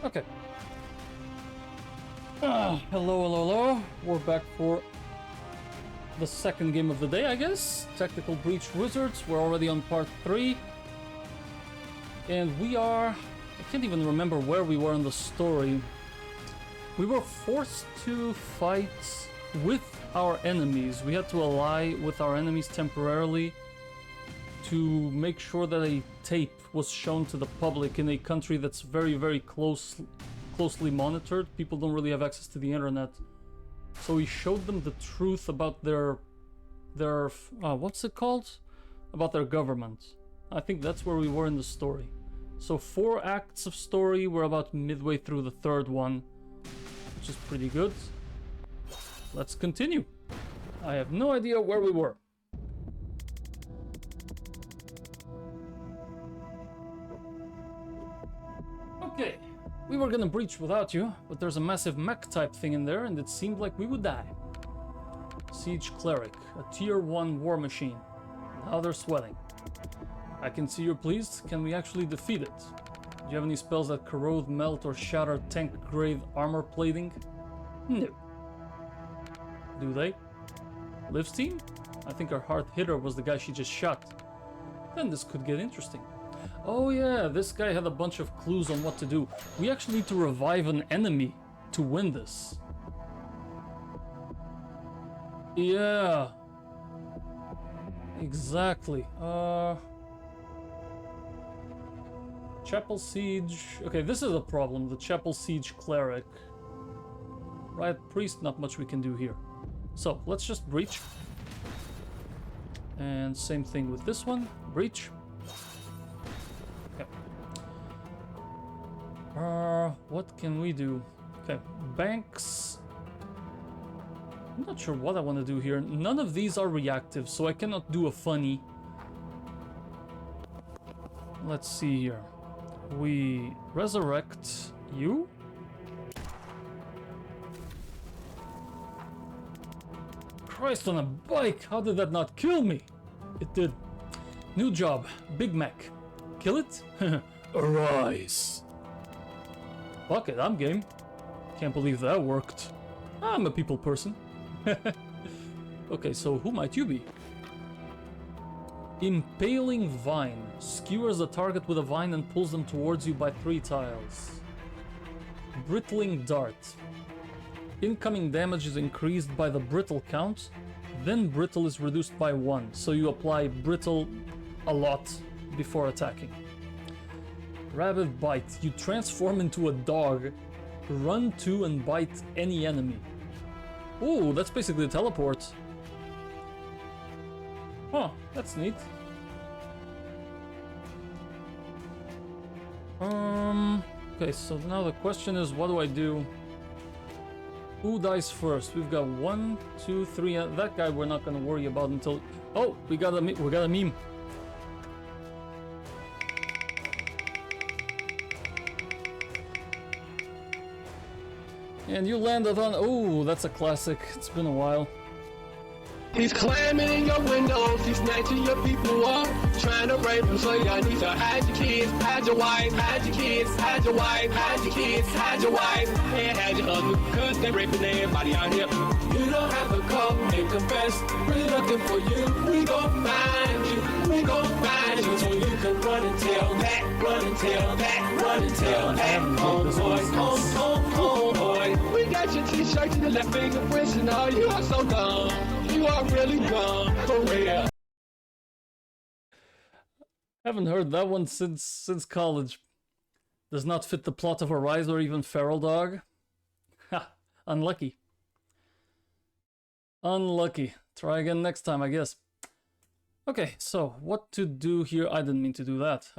Okay. Hello. We're back for the second game of the day, I guess. Tactical Breach Wizards. We're already on part 3. And we are... I can't even remember where we were in the story. We were forced to fight with our enemies. We had to ally with our enemies temporarily to make sure that a tape was shown to the public in a country that's very closely monitored. People don't really have access to the internet. So we showed them the truth about their what's it called? About their government. I think that's where we were in the story. So 4 acts of story, we're about midway through the 3rd one, which is pretty good. Let's continue. I have no idea where we were. Okay, we were gonna breach without you, but there's a massive mech type thing in there and it seemed like we would die. Siege Cleric, a tier 1 war machine. Now they're sweating. I can see you're pleased. Can we actually defeat it? Do you have any spells that corrode, melt, or shatter tank grade armor plating? No. Do they? Liv's team? I think our hard hitter was the guy she just shot. Then this could get interesting. Oh yeah, this guy had a bunch of clues on what to do. We actually need to revive an enemy to win this. Yeah. Exactly. Chapel Siege. Okay, this is a problem. The Chapel Siege Cleric. Riot Priest, not much we can do here. So, let's just breach. And same thing with this one. Breach. Okay. What can we do? Okay, banks. I'm not sure what I want to do here. None of these are reactive, so I cannot do a funny. Let's see here. We resurrect you. Christ on a bike! How did that not kill me? It did. New job. Big Mac. Kill it? Arise. Fuck it, I'm game. Can't believe that worked. I'm a people person. Okay, so who might you be? Impaling Vine. Skewers the target with a vine and pulls them towards you by 3 tiles. Brittling Dart. Incoming damage is increased by the brittle count, then brittle is reduced by 1, so you apply brittle a lot before attacking. Rabid Bite. You transform into a dog, run to and bite any enemy. Ooh, that's basically a teleport. Huh, that's neat. Okay, so now the question is, what do I do? Who dies first? We've got 1, 2, 3. That guy we're not gonna worry about until... Oh, we got a meme. And you landed on... Oh, that's a classic. It's been a while. He's climbing in your windows, he's snatching your people up, trying to rape them, so y'all need to hide your kids, hide your wife, hide your kids, hide your wife, hide your kids, hide your wife, and hide your husband, cause they raping everybody out here. You don't have to come and confess, we're looking for you, we gon' find you, we gon' find you, so you can run and tell that, run and tell that, run and tell that, oh boy, we got your t-shirts and your left fingerprints and all, you are so dumb. You are really gone for real. Haven't heard that one since college. Does not fit the plot of Arise or even Feral Dog. Ha! Unlucky. Unlucky. Try again next time, I guess. Okay, so what to do here? I didn't mean to do that.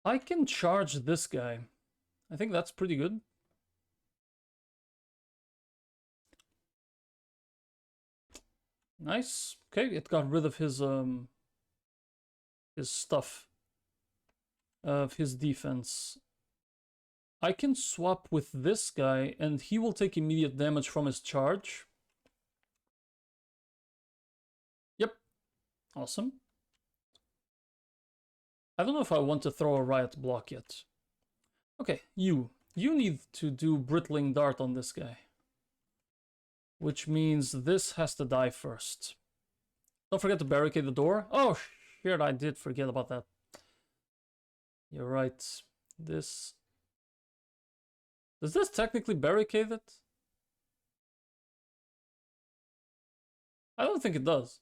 I can charge this guy. I think that's pretty good. Nice. Okay, it got rid of his stuff. Of his defense. I can swap with this guy and he will take immediate damage from his charge. Yep. Awesome. I don't know if I want to throw a riot block yet. Okay, you need to do Brittling Dart on this guy. Which means this has to die first. Don't forget to barricade the door. Oh, shit, I did forget about that. You're right. This... Does this technically barricade it? I don't think it does.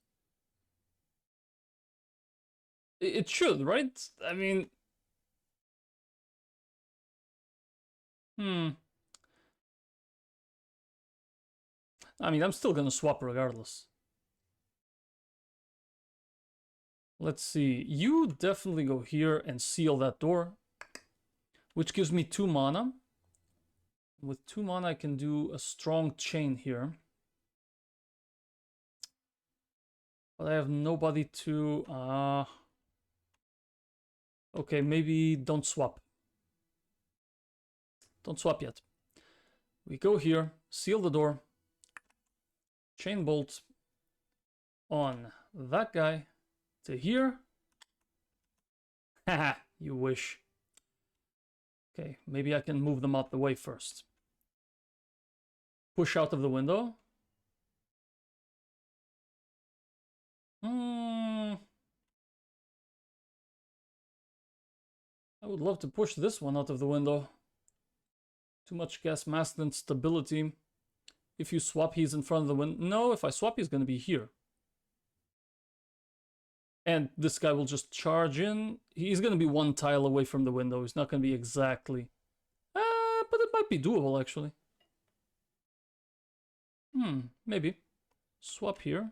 It should, right? I mean... I mean, I'm still gonna swap regardless. Let's see. You definitely go here and seal that door, which gives me 2 mana. With 2 mana, I can do a strong chain here. But I have nobody to... Okay, maybe don't swap. Don't swap yet. We go here, seal the door, chain bolt on that guy to here. Haha, you wish. Okay, maybe I can move them out the way first. Push out of the window. I would love to push this one out of the window. Too much gas mass and stability. If you swap, he's in front of the window. No, if I swap, he's going to be here. And this guy will just charge in. He's going to be 1 tile away from the window. He's not going to be exactly... but it might be doable, actually. Maybe. Swap here.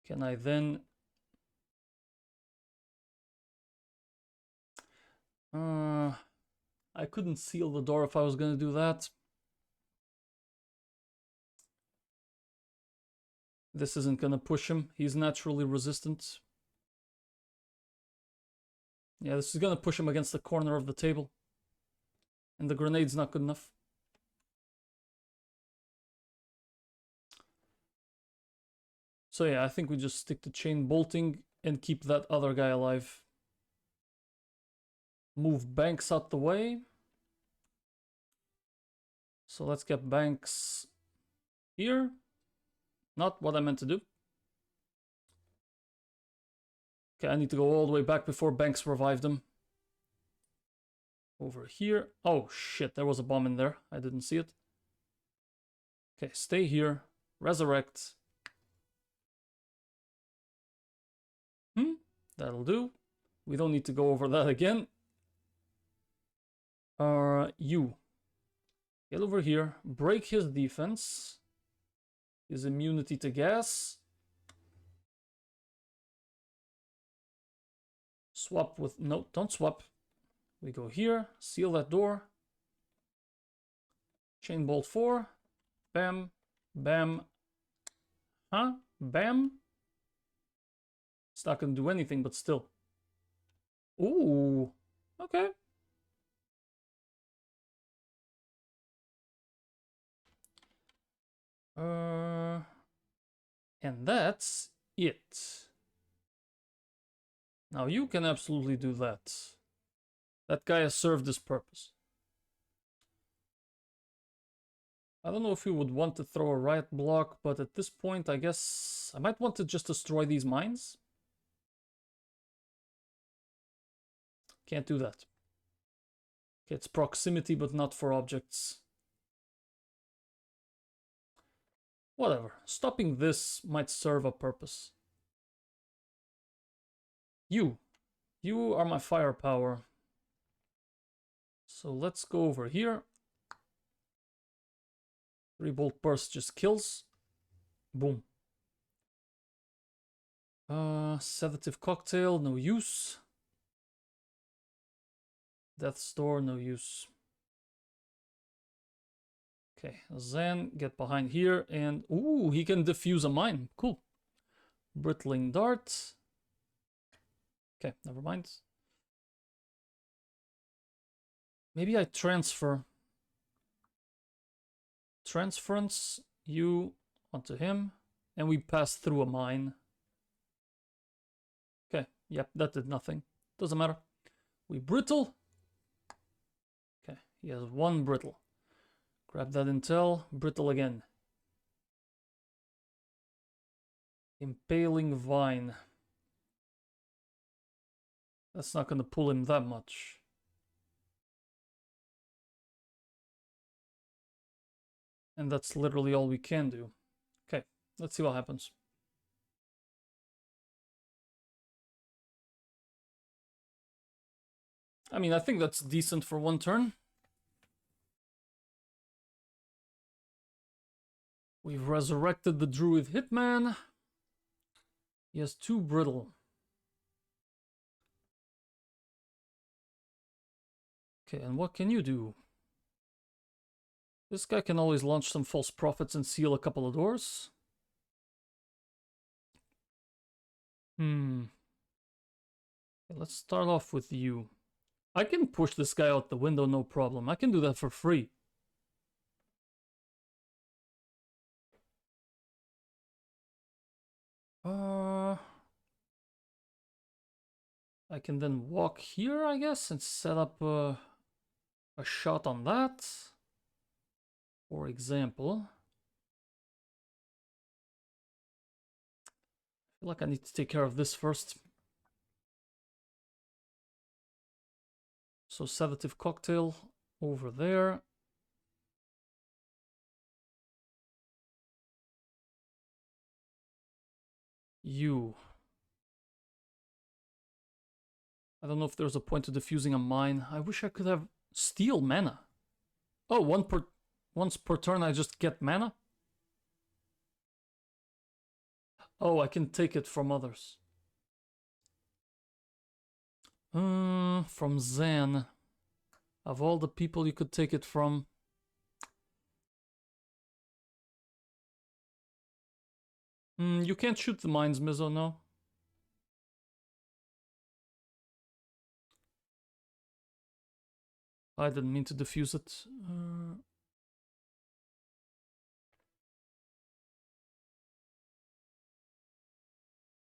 Can I then... I couldn't seal the door if I was going to do that. This isn't going to push him. He's naturally resistant. Yeah, this is going to push him against the corner of the table. And the grenade's not good enough. So yeah, I think we just stick to chain bolting and keep that other guy alive. Move Banks out the way. So let's get Banks here. Not what I meant to do. Okay, I need to go all the way back before Banks revived him. Over here. Oh shit, there was a bomb in there. I didn't see it. Okay, stay here. Resurrect. That'll do. We don't need to go over that again. You. Get over here. Break his defense. His immunity to gas. Swap with... No, don't swap. We go here. Seal that door. Chain bolt 4. Bam. Bam. Huh? Bam. It's not going to do anything, but still. Ooh. Okay. And that's it. Now you can absolutely do that. That guy has served his purpose. I don't know if we would want to throw a riot block, but at this point, I guess I might want to just destroy these mines. Can't do that. Okay, it's proximity, but not for objects. Whatever. Stopping this might serve a purpose. You are my firepower. So let's go over here. 3-bolt burst just kills. Boom. Sedative cocktail, no use. Death's door, no use. Okay, Zen, get behind here, and ooh, he can defuse a mine. Cool. Brittling dart. Okay, never mind. Maybe I transfer. Transference you onto him, and we pass through a mine. Yep, that did nothing. Doesn't matter. We brittle. Okay, he has one brittle. Grab that intel. Brittle again. Impaling Vine. That's not gonna pull him that much. And that's literally all we can do. Okay, let's see what happens. I mean, I think that's decent for one turn. We've resurrected the Druid Hitman. He has 2 brittle. Okay, and what can you do? This guy can always launch some false prophets and seal a couple of doors. Okay, let's start off with you. I can push this guy out the window, no problem. I can do that for free. I can then walk here, I guess, and set up a shot on that. For example. I feel like I need to take care of this first. So sedative cocktail over there. You. I don't know if there's a point to defusing a mine. I wish I could have steal mana. Oh, once per turn I just get mana? Oh, I can take it from others. From Zen. Of all the people you could take it from. You can't shoot the mines, Mizo, no? I didn't mean to defuse it.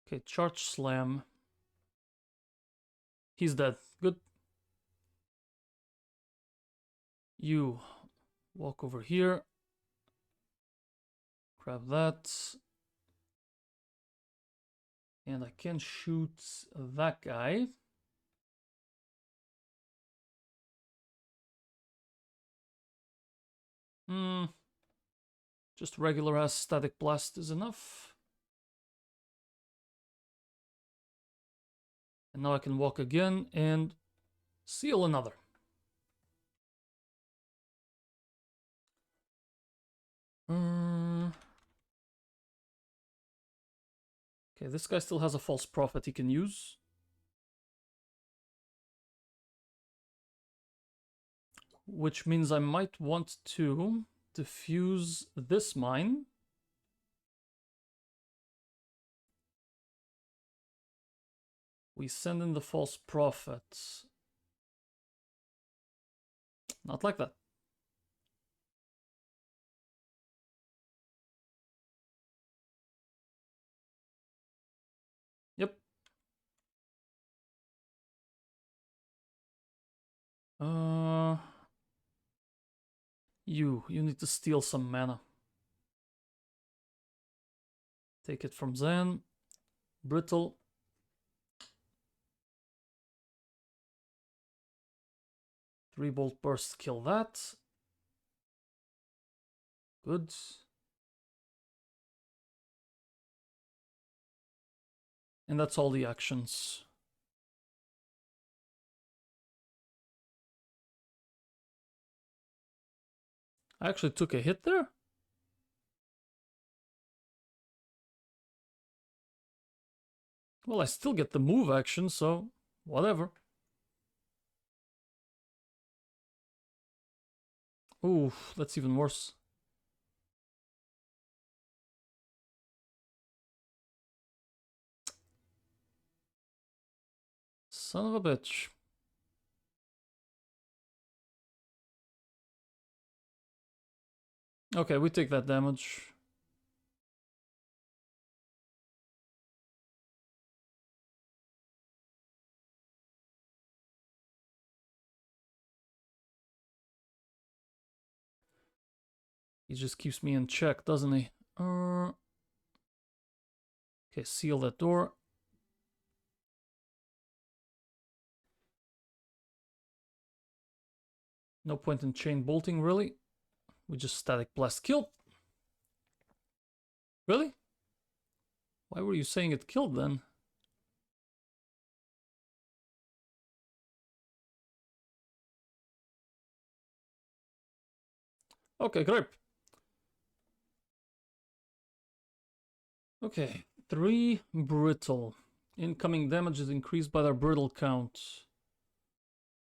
Okay, charge slam. He's dead. Good. You walk over here. Grab that. And I can shoot that guy. Just regular ass static blast is enough. And now I can walk again and seal another. Okay, this guy still has a false prophet he can use. Which means I might want to defuse this mine. We send in the false prophet. Not like that. Yep. You need to steal some mana. Take it from Zen. Brittle. Three bolt burst, kill that. Good. And that's all the actions. I actually took a hit there. Well, I still get the move action, so whatever. Ooh, that's even worse. Son of a bitch. Okay, we take that damage. He just keeps me in check, doesn't he? Okay, seal that door. No point in chain bolting, really. We just static blast killed. Really? Why were you saying it killed then? Okay, great. Okay, 3 brittle. Incoming damage is increased by their brittle count.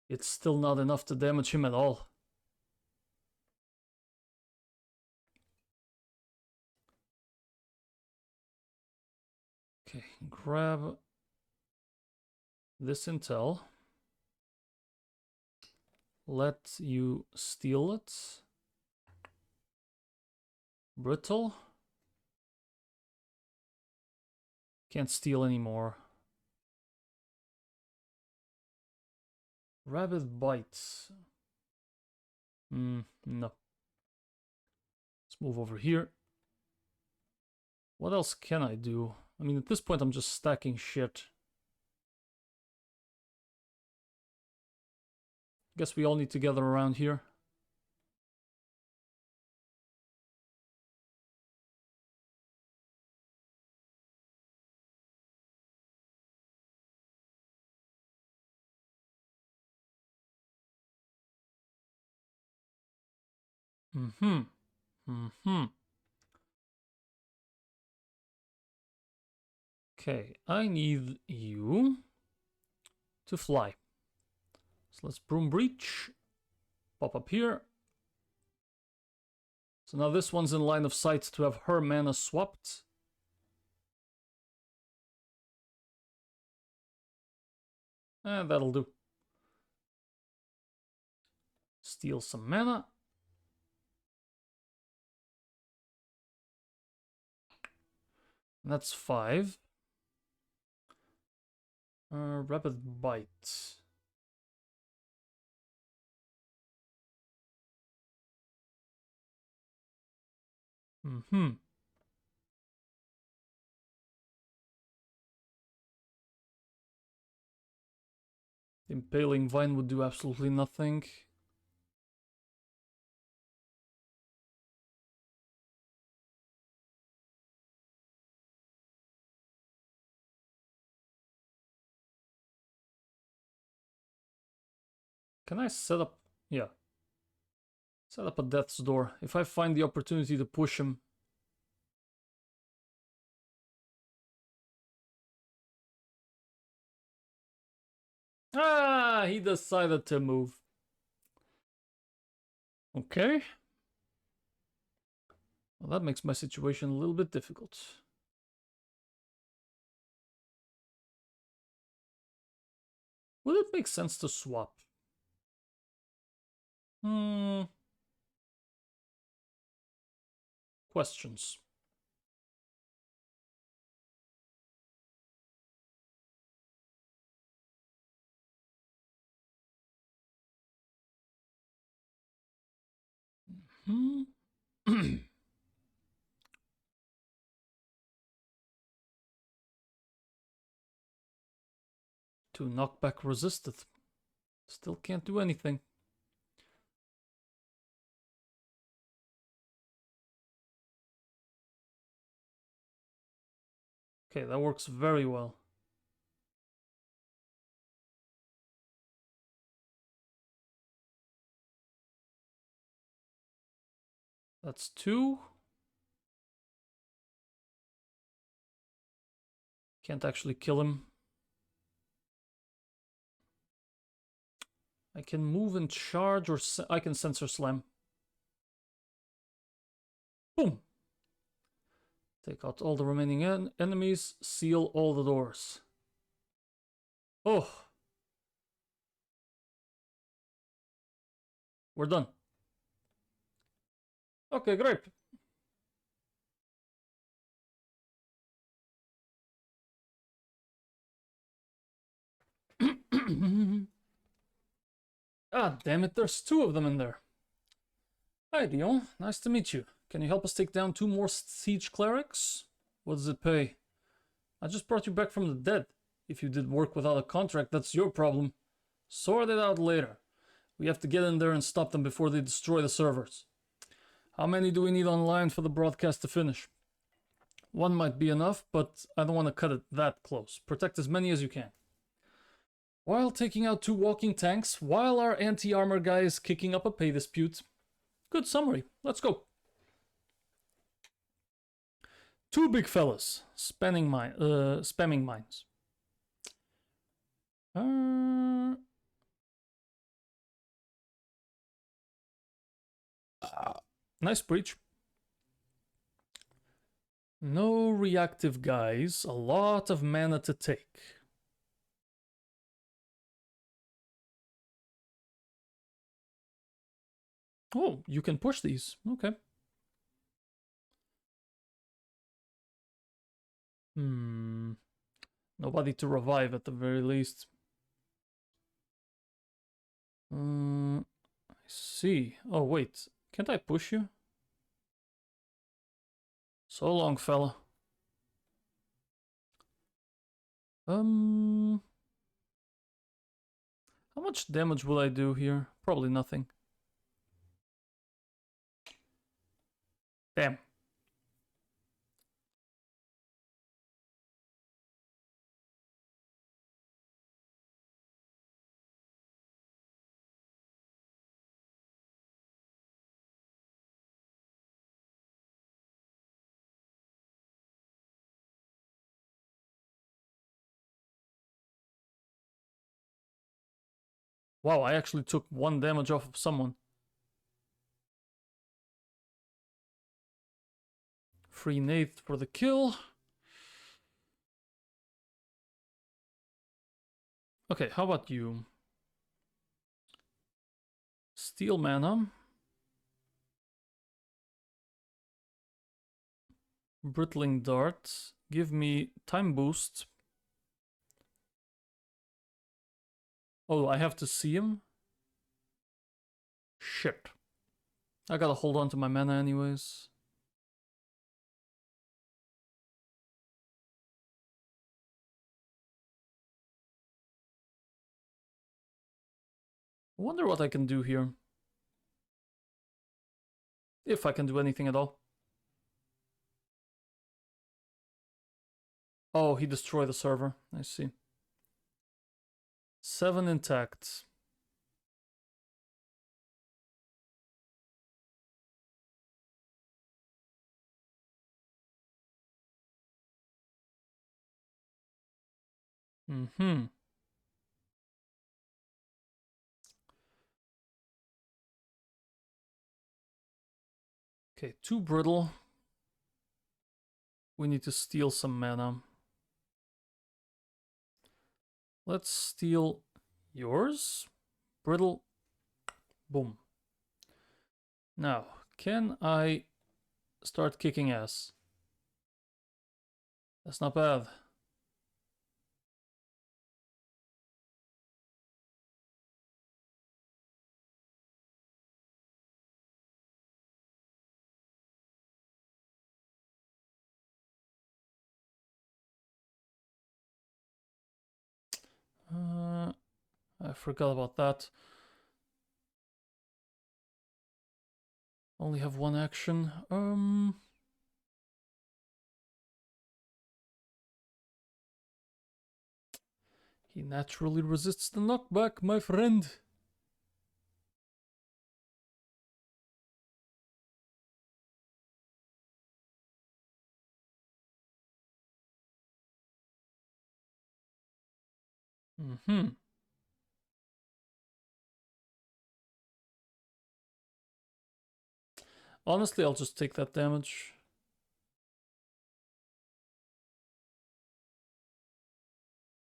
It's still not enough to damage him at all. Okay, grab this intel. Let you steal it. Brittle. Can't steal anymore. Rabid bites. No. Let's move over here. What else can I do? I mean, at this point, I'm just stacking shit. Guess we all need to gather around here. Okay, I need you to fly. So let's broom breach. Pop up here. So now this one's in line of sight to have her mana swapped. And that'll do. Steal some mana. That's 5. Rapid bite. Impaling Vine would do absolutely nothing. Can I set up... Yeah. Set up a death's door. If I find the opportunity to push him. Ah, he decided to move. Okay. Well, that makes my situation a little bit difficult. Would it make sense to swap? Questions. To knockback resisted. Still can't do anything. Okay, that works very well. That's 2. Can't actually kill him. I can move and charge, or I can sensor slam. Boom! Take out all the remaining enemies, seal all the doors. Oh! We're done. Okay, great. Ah, damn it, there's 2 of them in there. Hi, Dion. Nice to meet you. Can you help us take down 2 more siege clerics? What does it pay? I just brought you back from the dead. If you did work without a contract, that's your problem. Sort it out later. We have to get in there and stop them before they destroy the servers. How many do we need online for the broadcast to finish? 1 might be enough, but I don't want to cut it that close. Protect as many as you can. While taking out 2 walking tanks, while our anti-armor guy is kicking up a pay dispute. Good summary. Let's go. 2 big fellas spamming mines. Nice breach. No reactive guys. A lot of mana to take. Oh, you can push these. Okay. Nobody to revive at the very least. I see. Oh, wait. Can't I push you? So long, fella. How much damage will I do here? Probably nothing. Damn. Wow, I actually took 1 damage off of someone. Free nade for the kill. Okay, how about you? Steal mana. Brittling dart. Give me time boost. Oh, I have to see him? Shit. I gotta hold on to my mana anyways. I wonder what I can do here. If I can do anything at all. Oh, he destroyed the server. I see. 7 intact. Okay, 2 brittle. We need to steal some mana. Let's steal yours. Brittle. Boom. Now, can I start kicking ass? That's not bad. I forgot about that. Only have 1 action. He naturally resists the knockback, my friend. Honestly, I'll just take that damage.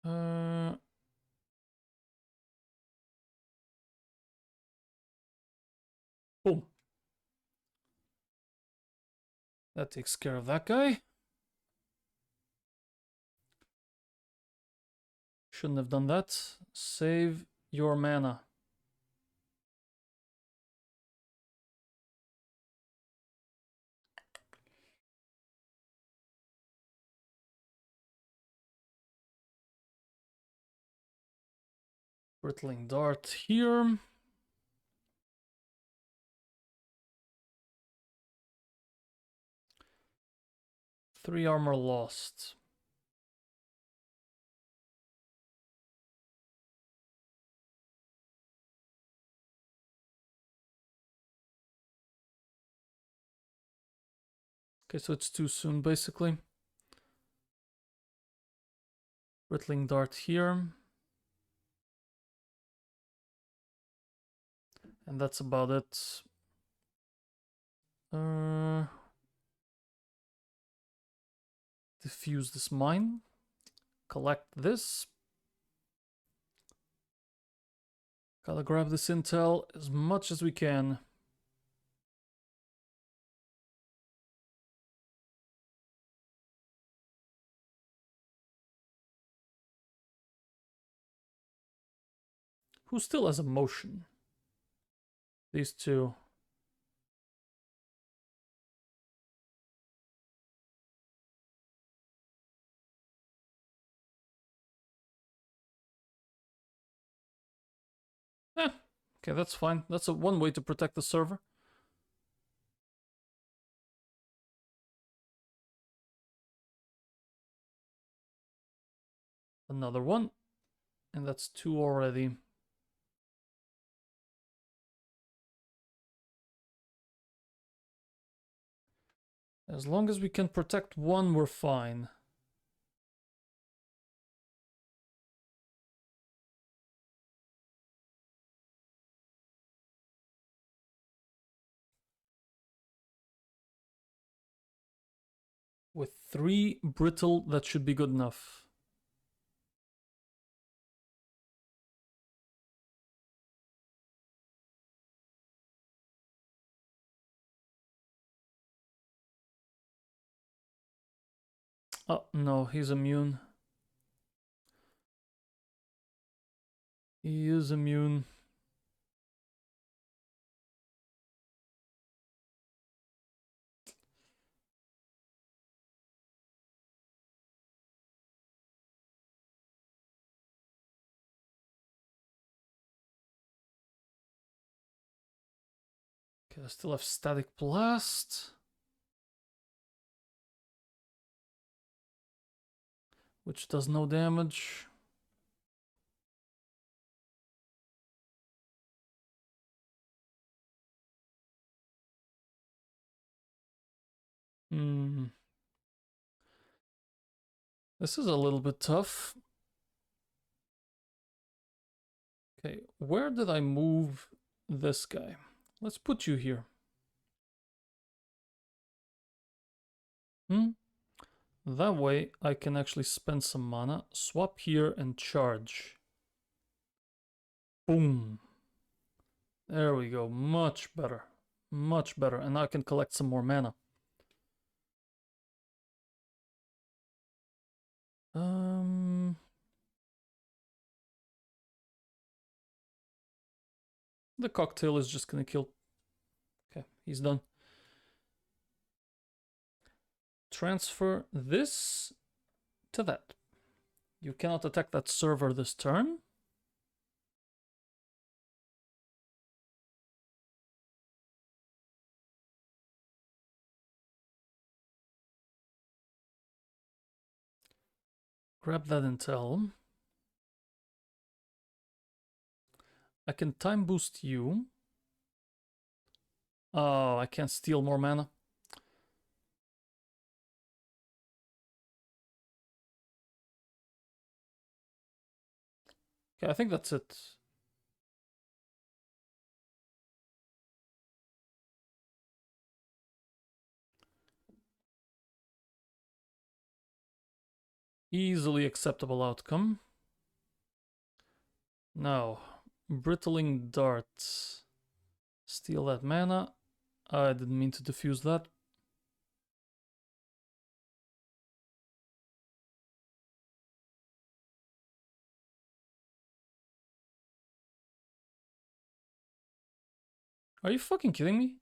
Boom. That takes care of that guy. Shouldn't have done that. Save your mana. Brittling Dart here. Three armor lost. Okay, so it's too soon, basically. Brittling Dart here. And that's about it. Diffuse this mine. Collect this. Gotta grab this intel as much as we can. Who still has a motion? These two. Okay, that's fine. That's one way to protect the server. Another one. And that's two already. As long as we can protect one, we're fine. With 3 brittle, that should be good enough. Oh, no, he's immune. He is immune. Okay, I still have Static Blast. Which does no damage. This is a little bit tough. Okay, where did I move this guy? Let's put you here. That way I can actually spend some mana, swap here and charge. Boom. There we go, much better. Much better, and now I can collect some more mana. The cocktail is just gonna kill. Okay, he's done. Transfer this to that. You cannot attack that server this turn. Grab that intel. I can time boost you. Oh, I can't steal more mana. Okay, I think that's it. Easily acceptable outcome. Now, Brittling Dart. Steal that mana. I didn't mean to diffuse that. Are you fucking kidding me?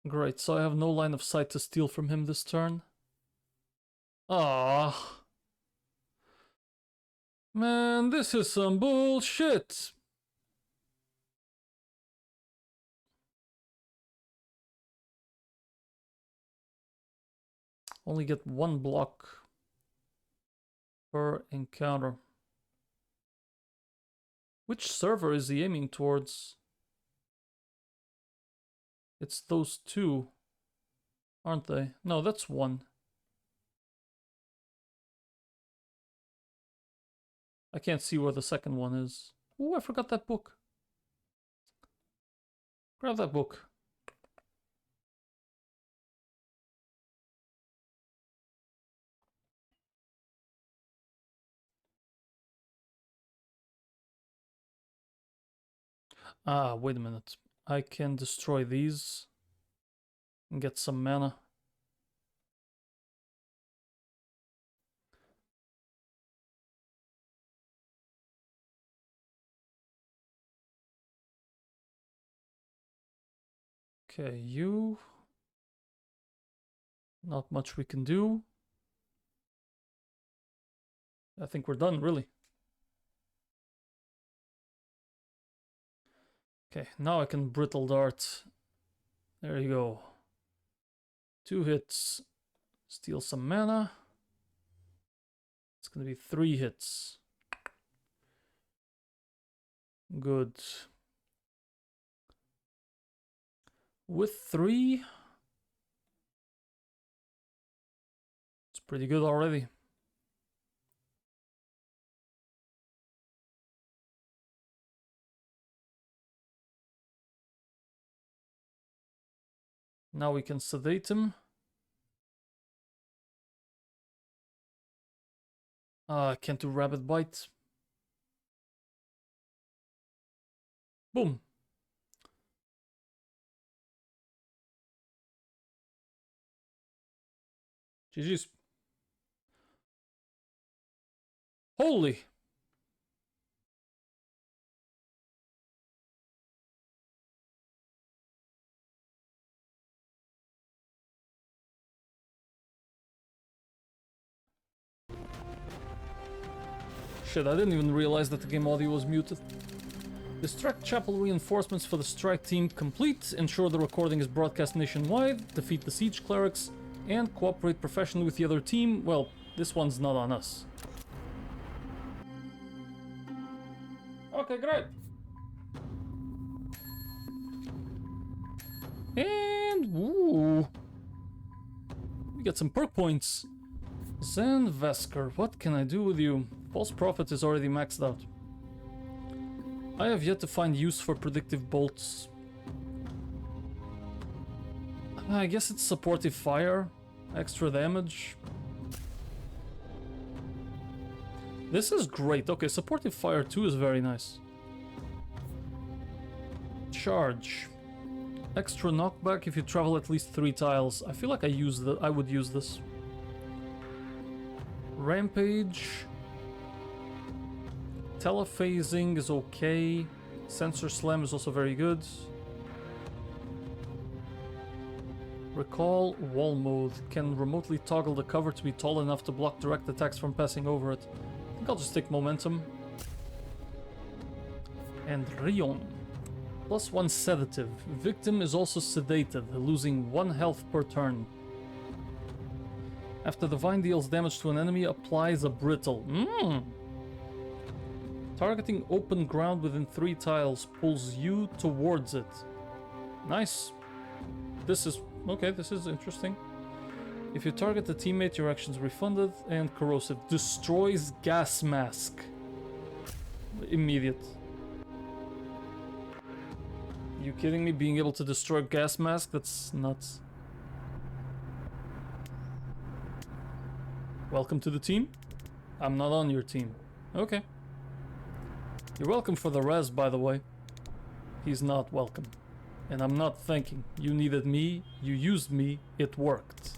Great, so I have no line of sight to steal from him this turn. Ah. Man, this is some bullshit. Only get one block per encounter. Which server is he aiming towards? It's those two, aren't they? No, that's one. I can't see where the second one is. Oh, I forgot that book. Grab that book. Ah, wait a minute. I can destroy these and get some mana. Okay, you. Not much we can do. I think we're done, really. Okay, now I can brittle dart. There you go. 2 hits. Steal some mana. It's gonna be 3 hits. Good. With 3, it's pretty good already. Now we can sedate him. I can't do rabbit bite. Boom. GG's. Holy. Shit, I didn't even realize that the game audio was muted. Distract chapel reinforcements for the strike team complete. Ensure the recording is broadcast nationwide. Defeat the siege clerics. And cooperate professionally with the other team. Well, this one's not on us. Okay, great. And, ooh. We get some perk points. Zen Vesker, what can I do with you? False Prophet is already maxed out. I have yet to find use for predictive bolts. I guess it's supportive fire, extra damage. This is great. Okay, supportive fire 2 is very nice. Charge. Extra knockback if you travel at least 3 tiles. I feel like I would use this. Rampage. Telephasing is okay. Sensor Slam is also very good. Recall wall mode. Can remotely toggle the cover to be tall enough to block direct attacks from passing over it. I think I'll just take momentum. And Rion. +1 sedative. Victim is also sedated, losing 1 health per turn. After the vine deals damage to an enemy, applies a brittle. Targeting open ground within 3 tiles pulls you towards it. Nice. This is... okay, this is interesting. If you target a teammate, your action's refunded. And corrosive. Destroys gas mask. Immediate. You kidding me? Being able to destroy gas mask? That's nuts. Welcome to the team? I'm not on your team. Okay. You're welcome for the res, by the way. He's not welcome. And I'm not thanking. You needed me, you used me, it worked.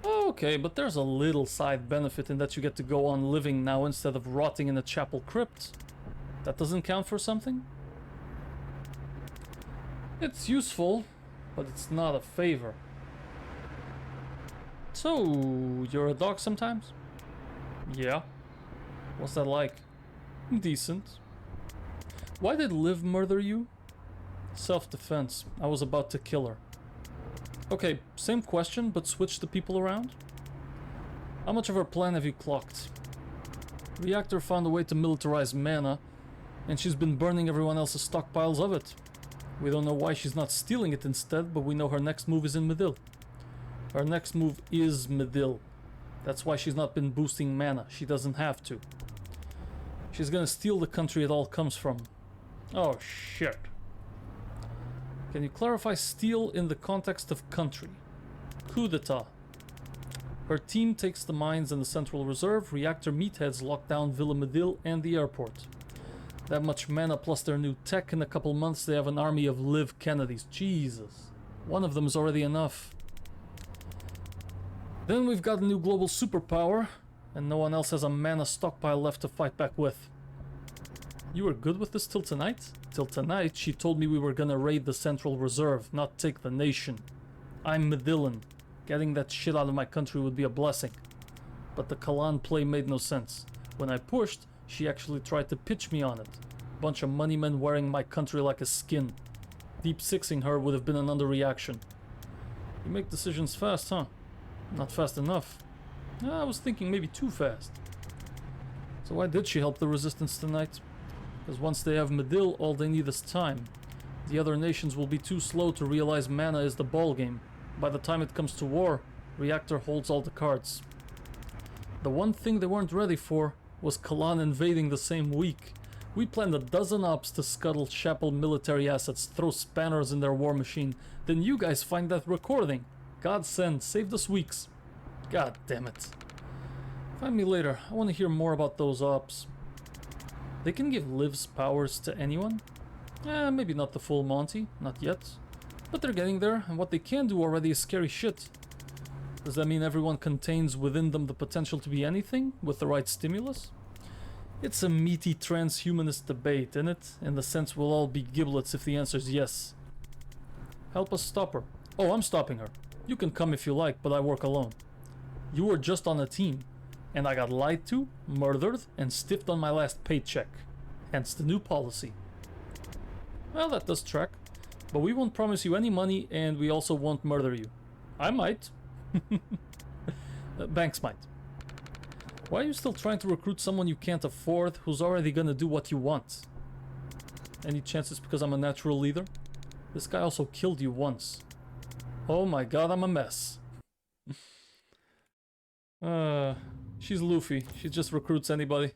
Okay, but there's a little side benefit in that you get to go on living now instead of rotting in a chapel crypt. That doesn't count for something? It's useful, but it's not a favor. So, you're a dog sometimes? Yeah. What's that like? Decent. Why did Liv murder you? Self-defense. I was about to kill her. Okay, same question, but switch the people around. How much of her plan have you clocked? Reactor found a way to militarize mana, and she's been burning everyone else's stockpiles of it. We don't know why she's not stealing it instead, but we know her next move is in Midil. Her next move is Midil. That's why she's not been boosting mana. She doesn't have to. She's gonna steal the country it all comes from. Oh shit. Can you clarify steal in the context of country? Coup d'etat. Her team takes the mines and the Central Reserve. Reactor meatheads lock down Villa Midil and the airport. That much mana plus their new tech, in a couple months they have an army of Liv Kennedys. Jesus. One of them is already enough. Then we've got a new global superpower, and no one else has a mana stockpile left to fight back with. You were good with this till tonight? Till tonight, she told me we were gonna raid the Central Reserve, not take the nation. I'm Midillan. Getting that shit out of my country would be a blessing. But the Kalan play made no sense. When I pushed, she actually tried to pitch me on it. Bunch of money men wearing my country like a skin. Deep sixing her would have been an underreaction. You make decisions fast, huh? Not fast enough. I was thinking maybe too fast. So why did she help the resistance tonight? Because once they have Midil, all they need is time. The other nations will be too slow to realize mana is the ballgame. By the time it comes to war, Reactor holds all the cards. The one thing they weren't ready for was Kalan invading the same week. We planned a dozen ops to scuttle Chapel military assets, throw spanners in their war machine. Then you guys find that recording. Godsend, saved us weeks. God damn it. Find me later. I want to hear more about those ops. They can give Liv's powers to anyone? Maybe not the full Monty. Not yet. But they're getting there, and what they can do already is scary shit. Does that mean everyone contains within them the potential to be anything, with the right stimulus? It's a meaty transhumanist debate, isn't it? In the sense we'll all be giblets if the answer's yes. Help us stop her. Oh, I'm stopping her. You can come if you like, but I work alone. You were just on a team, and I got lied to, murdered, and stiffed on my last paycheck. Hence the new policy. Well, that does track. But we won't promise you any money, and we also won't murder you. I might. Banks might. Why are you still trying to recruit someone you can't afford, who's already gonna do what you want? Any chances because I'm a natural leader? This guy also killed you once. Oh my god, I'm a mess. She's Luffy. She just recruits anybody.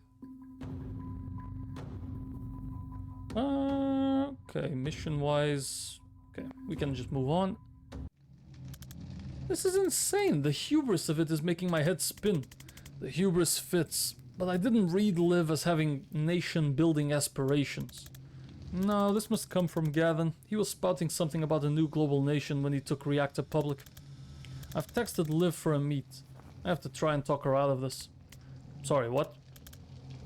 Okay, mission-wise... Okay, we can just move on. This is insane. The hubris of it is making my head spin. The hubris fits. But I didn't read Liv as having nation-building aspirations. No, this must come from Gavin. He was spouting something about a new global nation when he took Reactor public. I've texted Liv for a meet. I have to try and talk her out of this. Sorry, what?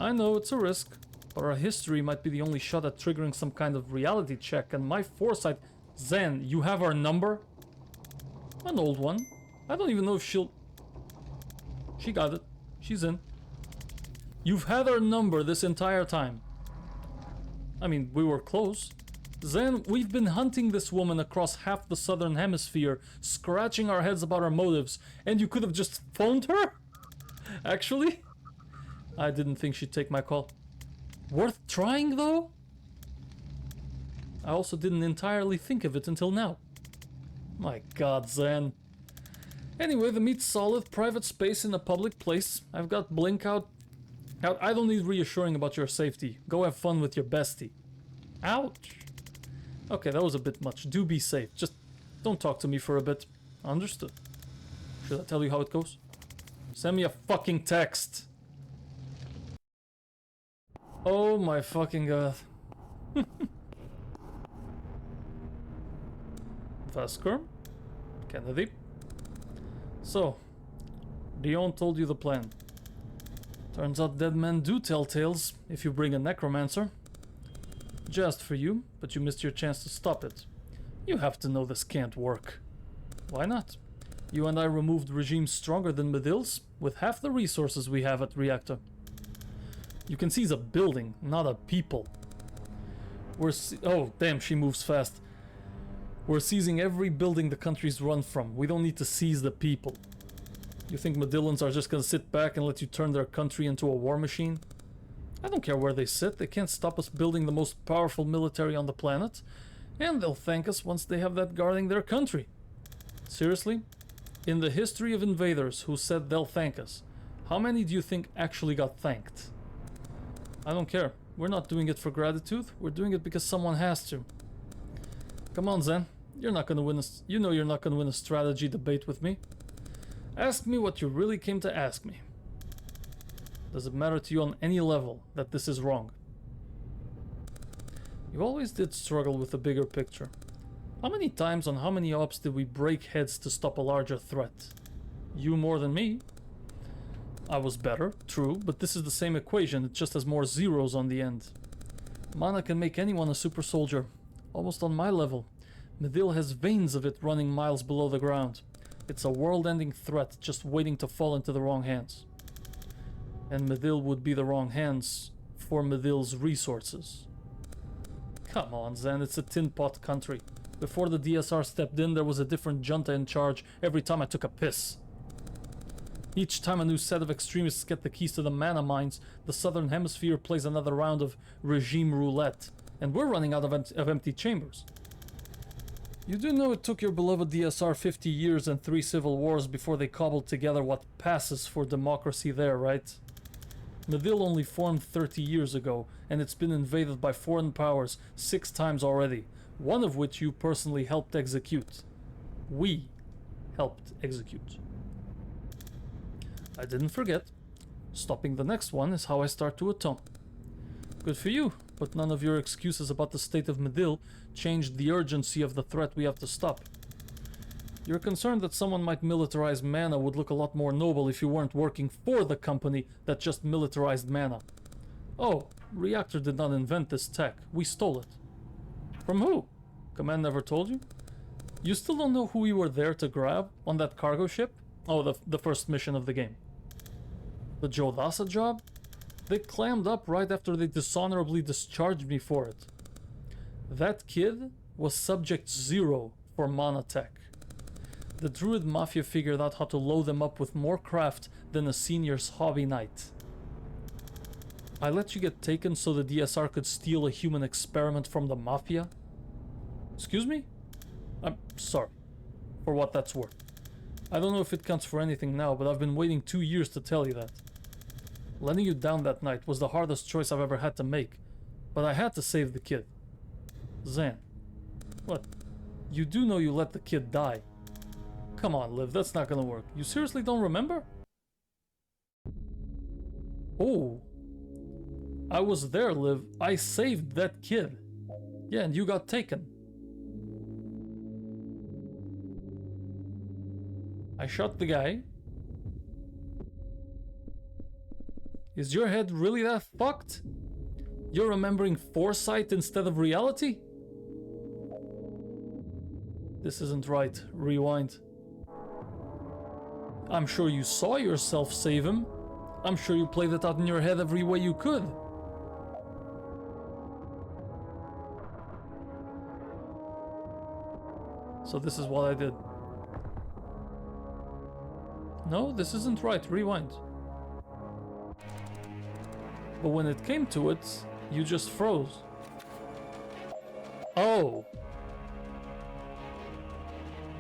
I know, it's a risk. But our history might be the only shot at triggering some kind of reality check, and my foresight... Zen, you have our number? An old one. I don't even know if she'll... She got it. She's in. You've had our number this entire time. I mean, we were close. Zen, we've been hunting this woman across half the southern hemisphere, scratching our heads about her motives, and you could have just phoned her? Actually? I didn't think she'd take my call. Worth trying, though? I also didn't entirely think of it until now. My god, Zen. Anyway, the meat's solid. Private space in a public place. I've got blink out. I don't need reassuring about your safety. Go have fun with your bestie. Ouch. Okay, that was a bit much. Do be safe. Just don't talk to me for a bit. Understood. Should I tell you how it goes? Send me a fucking text. Oh my fucking god. Vasker? Kennedy? So, Dion told you the plan. Turns out dead men do tell tales if you bring a necromancer. Just for you, but you missed your chance to stop it. You have to know this can't work. Why not? You and I removed regimes stronger than Midil's with half the resources we have at Reactor. You can seize a building, not a people. Oh, damn, she moves fast. We're seizing every building the country's run from. We don't need to seize the people. You think Medillans are just gonna sit back and let you turn their country into a war machine? I don't care where they sit. They can't stop us building the most powerful military on the planet. And they'll thank us once they have that guarding their country. Seriously? In the history of invaders who said they'll thank us, how many do you think actually got thanked? I don't care. We're not doing it for gratitude. We're doing it because someone has to. Come on, Zen. You're not gonna win you know you're not gonna win a strategy debate with me. Ask me what you really came to ask me. Does it matter to you on any level that this is wrong? You always did struggle with the bigger picture. How many times on how many ops did we break heads to stop a larger threat? You more than me. I was better, true, but this is the same equation, it just has more zeros on the end. Mana can make anyone a super soldier, almost on my level. Midil has veins of it running miles below the ground. It's a world-ending threat just waiting to fall into the wrong hands. And Midil would be the wrong hands for Midil's resources. Come on, Zen, it's a tin pot country. Before the DSR stepped in, there was a different junta in charge every time I took a piss. Each time a new set of extremists get the keys to the mana mines, the Southern Hemisphere plays another round of regime roulette. And we're running out of empty chambers. You do know it took your beloved DSR 50 years and 3 civil wars before they cobbled together what passes for democracy there, right? Midil only formed 30 years ago, and it's been invaded by foreign powers 6 times already, one of which you personally helped execute. We helped execute. I didn't forget. Stopping the next one is how I start to atone. Good for you, but none of your excuses about the state of Midil changed the urgency of the threat we have to stop. You're concerned that someone might militarize mana would look a lot more noble if you weren't working for the company that just militarized mana. Oh, Reactor did not invent this tech. We stole it. From who? Command never told you? You still don't know who we were there to grab on that cargo ship? Oh, the first mission of the game. The Jodasa job? They clammed up right after they dishonorably discharged me for it. That kid was Subject 0 for Mana Tech. The Druid Mafia figured out how to load them up with more craft than a senior's hobby night. I let you get taken so the DSR could steal a human experiment from the Mafia? Excuse me? I'm sorry. For what that's worth. I don't know if it counts for anything now, but I've been waiting 2 years to tell you that. Letting you down that night was the hardest choice I've ever had to make, but I had to save the kid. Zan. What? You do know you let the kid die. Come on, Liv, that's not gonna work. You seriously don't remember? Oh. I was there, Liv. I saved that kid. Yeah, and you got taken. I shot the guy. Is your head really that fucked? You're remembering foresight instead of reality? This isn't right. Rewind. I'm sure you saw yourself save him. I'm sure you played it out in your head every way you could. So this is what I did. No, this isn't right. Rewind. But when it came to it, you just froze. Oh.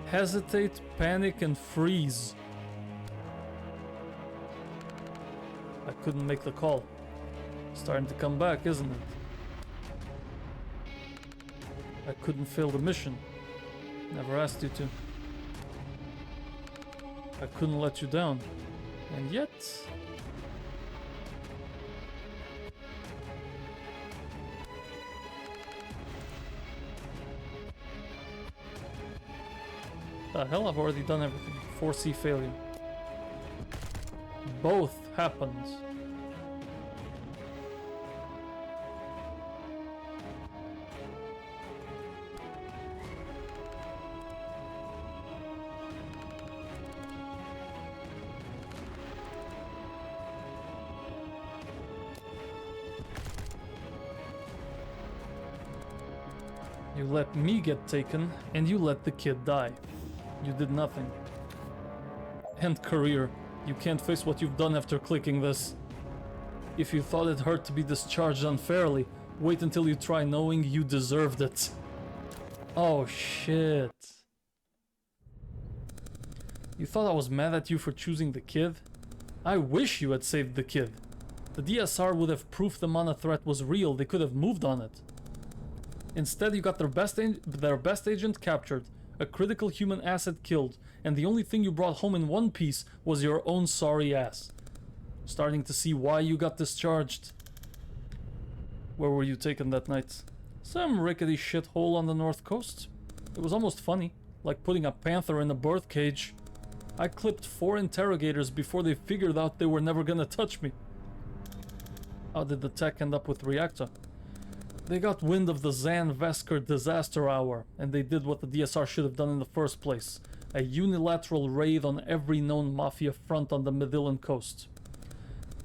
Hesitate, panic, and freeze. I couldn't make the call. Starting to come back, isn't it? I couldn't fail the mission. Never asked you to. I couldn't let you down. And yet... the hell, I've already done everything. Foresee failure. Both happens. You let me get taken, and you let the kid die. You did nothing. End career. You can't face what you've done after clicking this. If you thought it hurt to be discharged unfairly, wait until you try knowing you deserved it. Oh shit. You thought I was mad at you for choosing the kid? I wish you had saved the kid. The DSR would have proof the mana threat was real, they could have moved on it. Instead, you got their best agent captured, a critical human asset killed, and the only thing you brought home in one piece was your own sorry ass. Starting to see why you got discharged. Where were you taken that night? Some rickety shithole on the north coast. It was almost funny, like putting a panther in a bird cage. I clipped 4 interrogators before they figured out they were never gonna touch me. How did the tech end up with Reactor? They got wind of the Zan Vesker disaster hour, and they did what the DSR should have done in the first place. A unilateral raid on every known mafia front on the Midillan coast.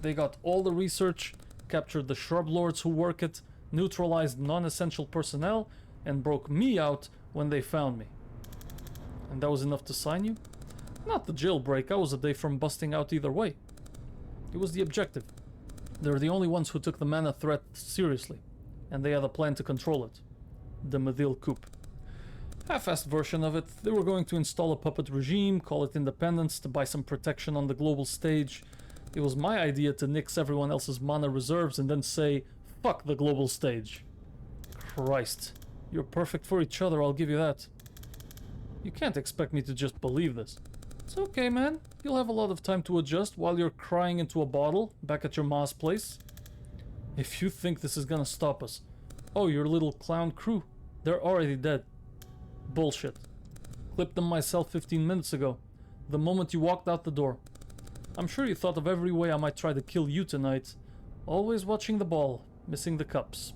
They got all the research, captured the shrub lords who work it, neutralized non-essential personnel, and broke me out when they found me. And that was enough to sign you? Not the jailbreak, I was a day from busting out either way. It was the objective. They're the only ones who took the mana threat seriously, and they had a plan to control it. The Midil coup. Half-assed version of it, they were going to install a puppet regime, call it independence, to buy some protection on the global stage. It was my idea to nix everyone else's mana reserves and then say, fuck the global stage. Christ, you're perfect for each other, I'll give you that. You can't expect me to just believe this. It's okay, man. You'll have a lot of time to adjust while you're crying into a bottle back at your ma's place. If you think this is gonna stop us. Oh, your little clown crew. They're already dead. Bullshit. Clipped them myself 15 minutes ago. The moment you walked out the door. I'm sure you thought of every way I might try to kill you tonight. Always watching the ball, missing the cups.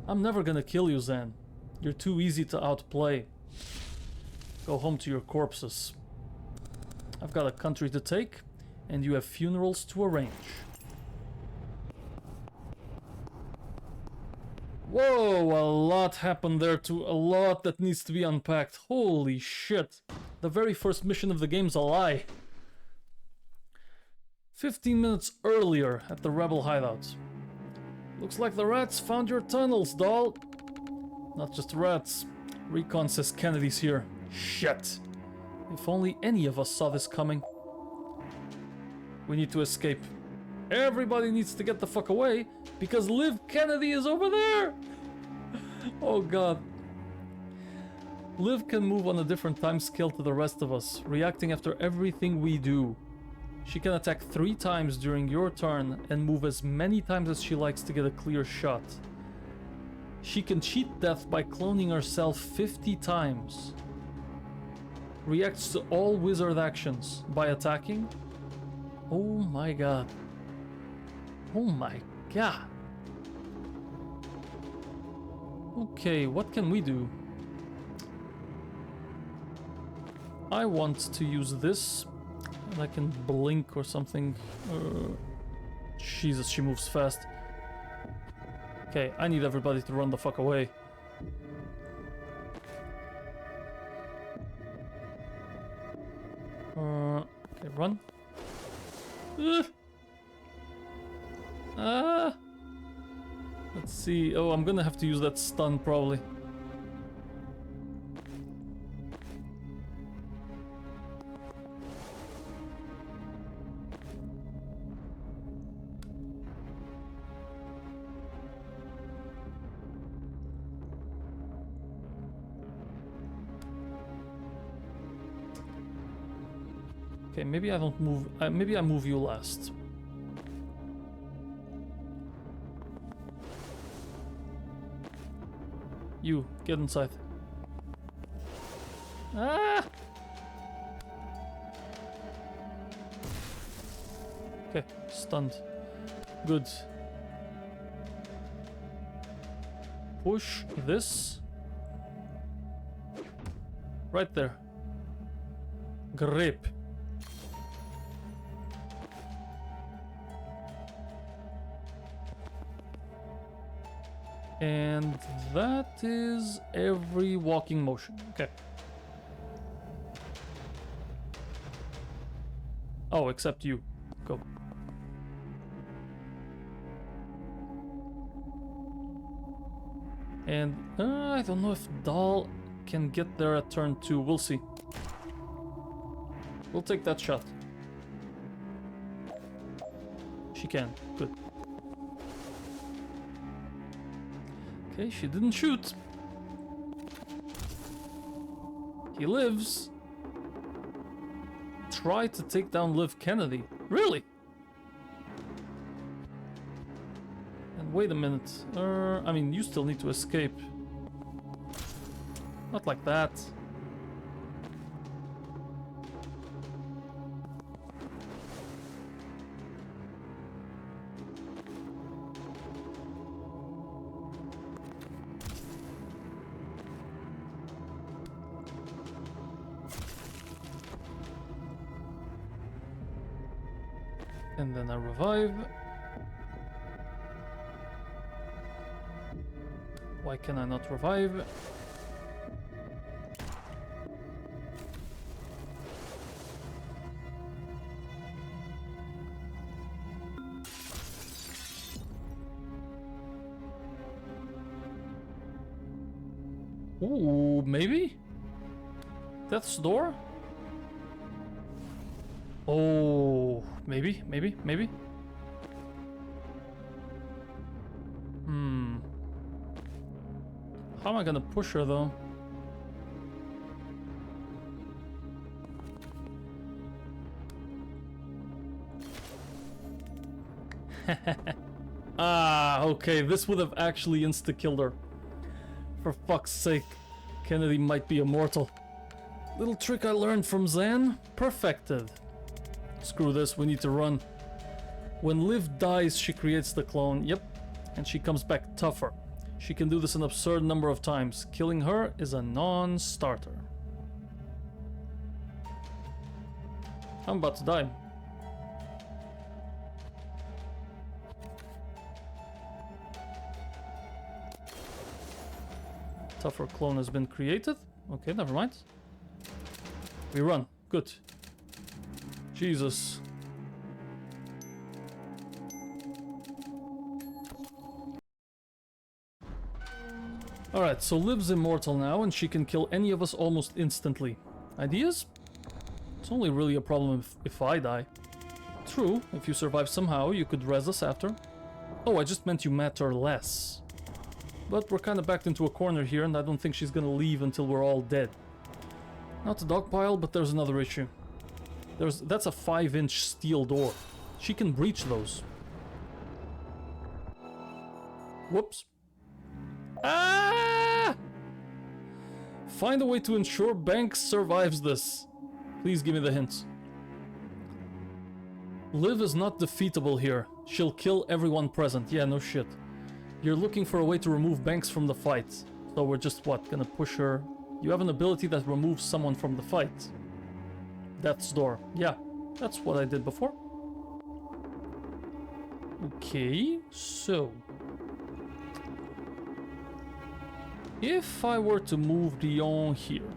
I'm never gonna kill you, Zan. You're too easy to outplay. Go home to your corpses. I've got a country to take, and you have funerals to arrange. Whoa, a lot happened there too. A lot that needs to be unpacked. Holy shit. The very first mission of the game's a lie. 15 minutes earlier at the rebel hideout. Looks like the rats found your tunnels, doll. Not just rats. Recon says Kennedy's here. Shit. If only any of us saw this coming. We need to escape. Everybody needs to get the fuck away because Liv Kennedy is over there. Oh god. Liv can move on a different time scale to the rest of us, reacting after everything we do. She can attack 3 times during your turn and move as many times as she likes to get a clear shot. She can cheat death by cloning herself 50 times. Reacts to all wizard actions by attacking. Oh my god. Oh my god. Okay, what can we do? I want to use this. And I can blink or something. Jesus, she moves fast. Okay, I need everybody to run the fuck away. Okay, run. Let's see. Oh, I'm gonna have to use that stun probably. Okay, maybe I don't move. Maybe I move you last. You, get inside. Ah! Okay, stunned. Good. Push this. Right there. Grip. And that is every walking motion. Okay. Oh, except you. Go. And I don't know if Dahl can get there at turn 2. We'll see. We'll take that shot. She can. Good. Okay, she didn't shoot. He lives. Try to take down Liv Kennedy. Really? And wait a minute. I mean, you still need to escape. Not like that. And then I revive. Why can I not revive? Ooh, maybe? Death's Door? Oh, maybe. How am I gonna push her though? Okay, this would have actually insta-killed her. For fuck's sake, Kennedy might be immortal. Little trick I learned from Zan, perfected. Screw this, we need to run. When Liv dies, she creates the clone, yep, and she comes back tougher. She can do this an absurd number of times. Killing her is a non-starter. I'm about to die. Tougher clone has been created. Okay, never mind. We run. Good. Jesus. Alright, so Liv's immortal now, and she can kill any of us almost instantly. Ideas? It's only really a problem if I die. True, if you survive somehow, you could res us after. Oh, I just meant you matter less. But we're kind of backed into a corner here, and I don't think she's gonna leave until we're all dead. Not a dogpile, but there's another issue. That's a 5-inch steel door. She can breach those. Whoops. Ah! Find a way to ensure Banks survives this. Please give me the hints. Liv is not defeatable here. She'll kill everyone present. Yeah, no shit. You're looking for a way to remove Banks from the fight. So we're just, what, gonna push her? You have an ability that removes someone from the fight. Death's Door. Yeah, that's what I did before. Okay, so... if I were to move Dion here...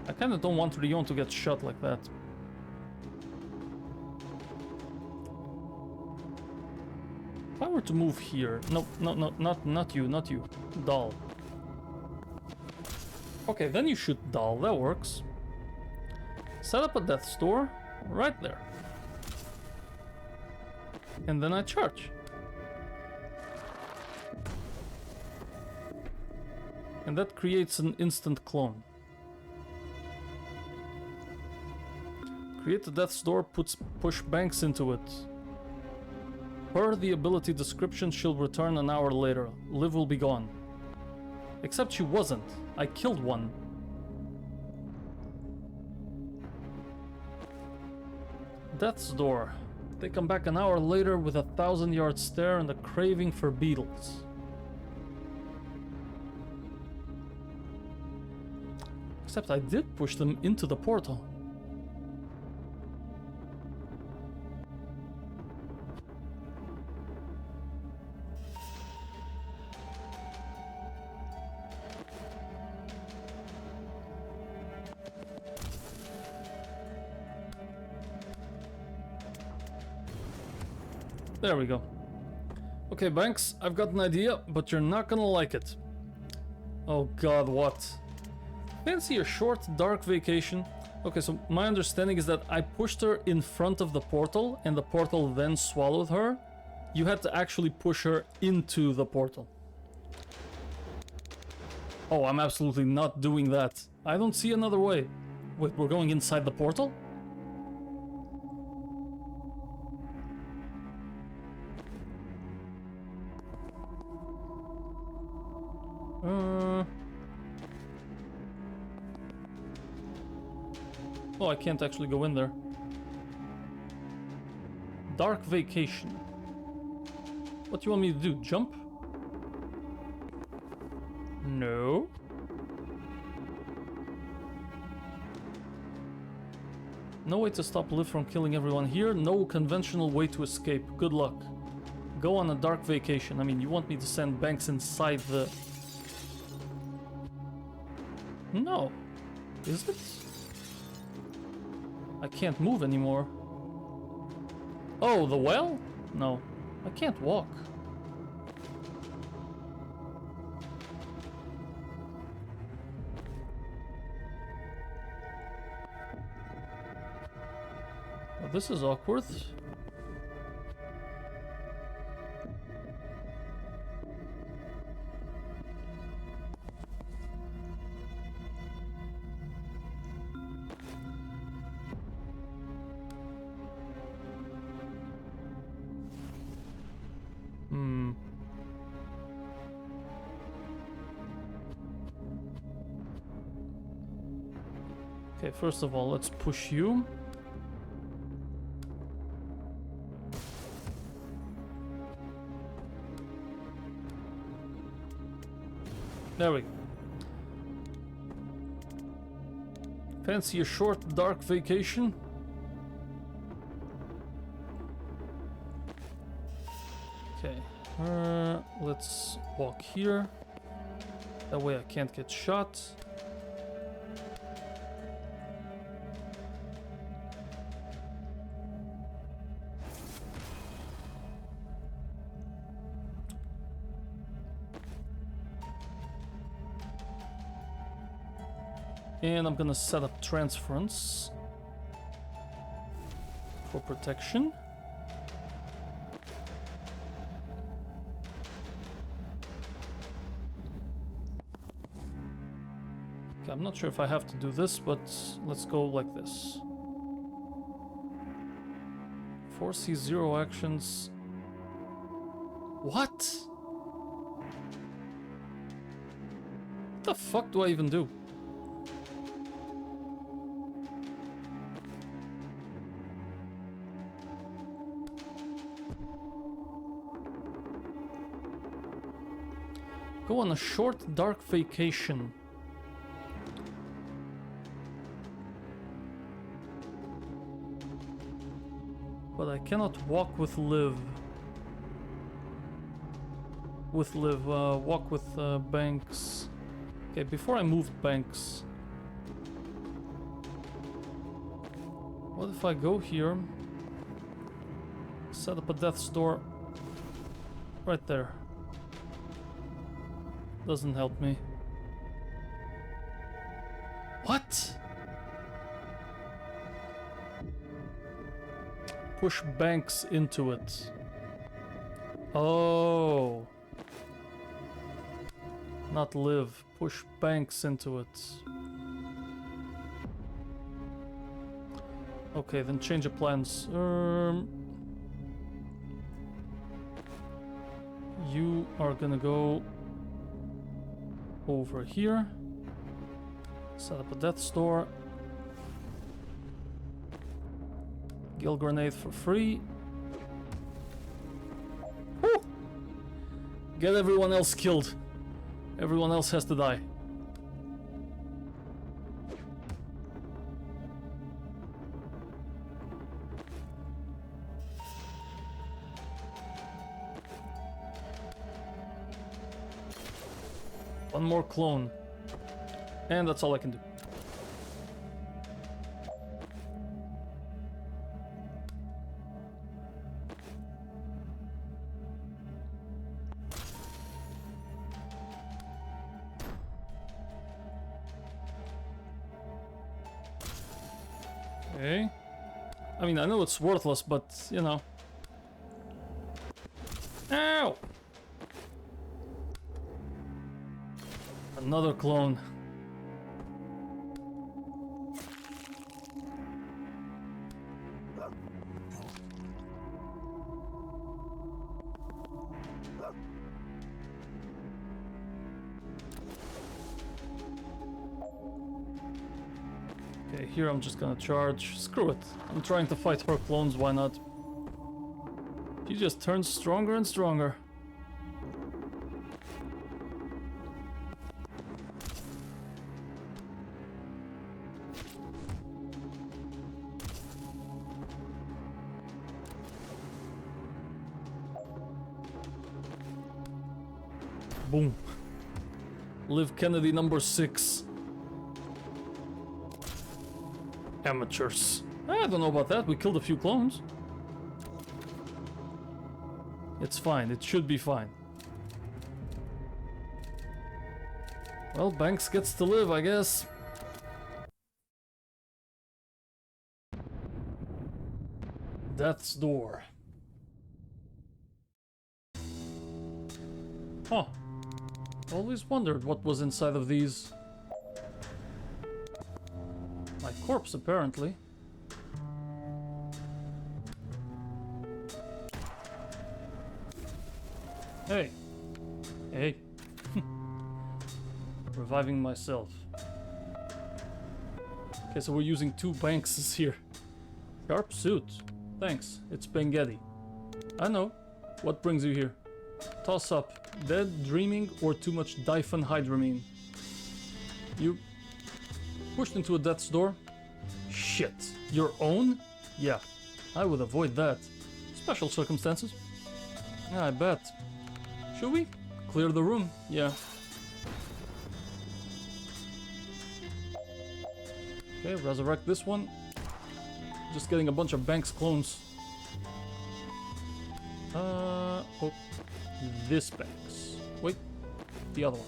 I kinda don't want Rion to get shot like that. If I were to move here... No, not you. Dahl. Okay, then you shoot Dahl, that works. Set up a Death's Door right there. And then I charge. And that creates an instant clone. Create the Death's Door, push Banks into it. Per the ability description, she'll return an hour later. Liv will be gone. Except she wasn't. I killed one. Death's Door. They come back an hour later with a 1,000-yard stare and a craving for beetles. Except I did push them into the portal. There we go. Okay, Banks, I've got an idea, but you're not gonna like it. Oh god, what? Fancy a short, dark vacation? Okay, so my understanding is that I pushed her in front of the portal, and the portal then swallowed her. You had to actually push her into the portal. Oh, I'm absolutely not doing that. I don't see another way. Wait, we're going inside the portal? Oh, I can't actually go in there. Dark vacation. What do you want me to do? Jump? No. No way to stop Liv from killing everyone here. No conventional way to escape. Good luck. Go on a dark vacation. I mean, you want me to send Banks inside the... No. Is it? I can't move anymore. Oh, the well? No. I can't walk. Well, this is awkward. Okay, first of all, let's push you. There we go. Fancy a short, dark vacation? Okay, let's walk here. That way I can't get shot. And I'm gonna set up transference for protection. Okay, I'm not sure if I have to do this, but let's go like this. Foresee 0 actions. What? What the fuck do I even do? Go on a short, dark vacation. But I cannot walk with Liv. Walk with Banks. Okay, before I move Banks. What if I go here? Set up a death's door right there. Doesn't help me. What? Push Banks into it. Oh. Not Liv. Push Banks into it. Okay, then change of plans. You are gonna go over here. Set up a death's door. Gill grenade for free. Woo! Get everyone else killed. Everyone else has to die. One more clone. And that's all I can do. Okay. I mean, I know it's worthless, but, you know. Ow! Another clone. Okay, here I'm just gonna charge. Screw it. I'm trying to fight her clones, why not? She just turns stronger and stronger. Boom. Liv Kennedy number 6. Amateurs. I don't know about that. We killed a few clones. It's fine. It should be fine. Well, Banks gets to live, I guess. Death's door. Huh. Always wondered what was inside of these. My corpse, apparently. Hey. Hey. Reviving myself. Okay, so we're using 2 Bankses here. Sharp suit. Thanks, it's Bengetti. I know. What brings you here? Toss up. Dead, dreaming, or too much diphenhydramine? You pushed into a death's door? Shit. Your own? Yeah, I would avoid that. Special circumstances. Yeah, I bet. Should we? Clear the room. Yeah. Okay, resurrect this one. Just getting a bunch of Banks clones. Oh. This Banks. Wait. The other one.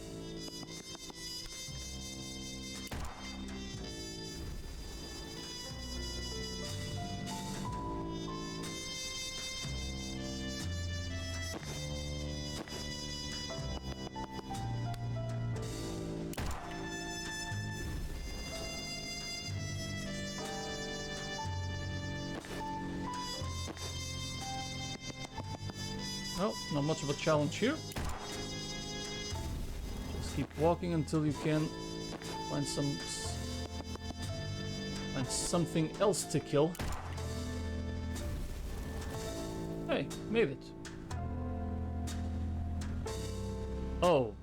Oh, not much of a challenge here. Just keep walking until you can find something else to kill. Hey, made it. Oh.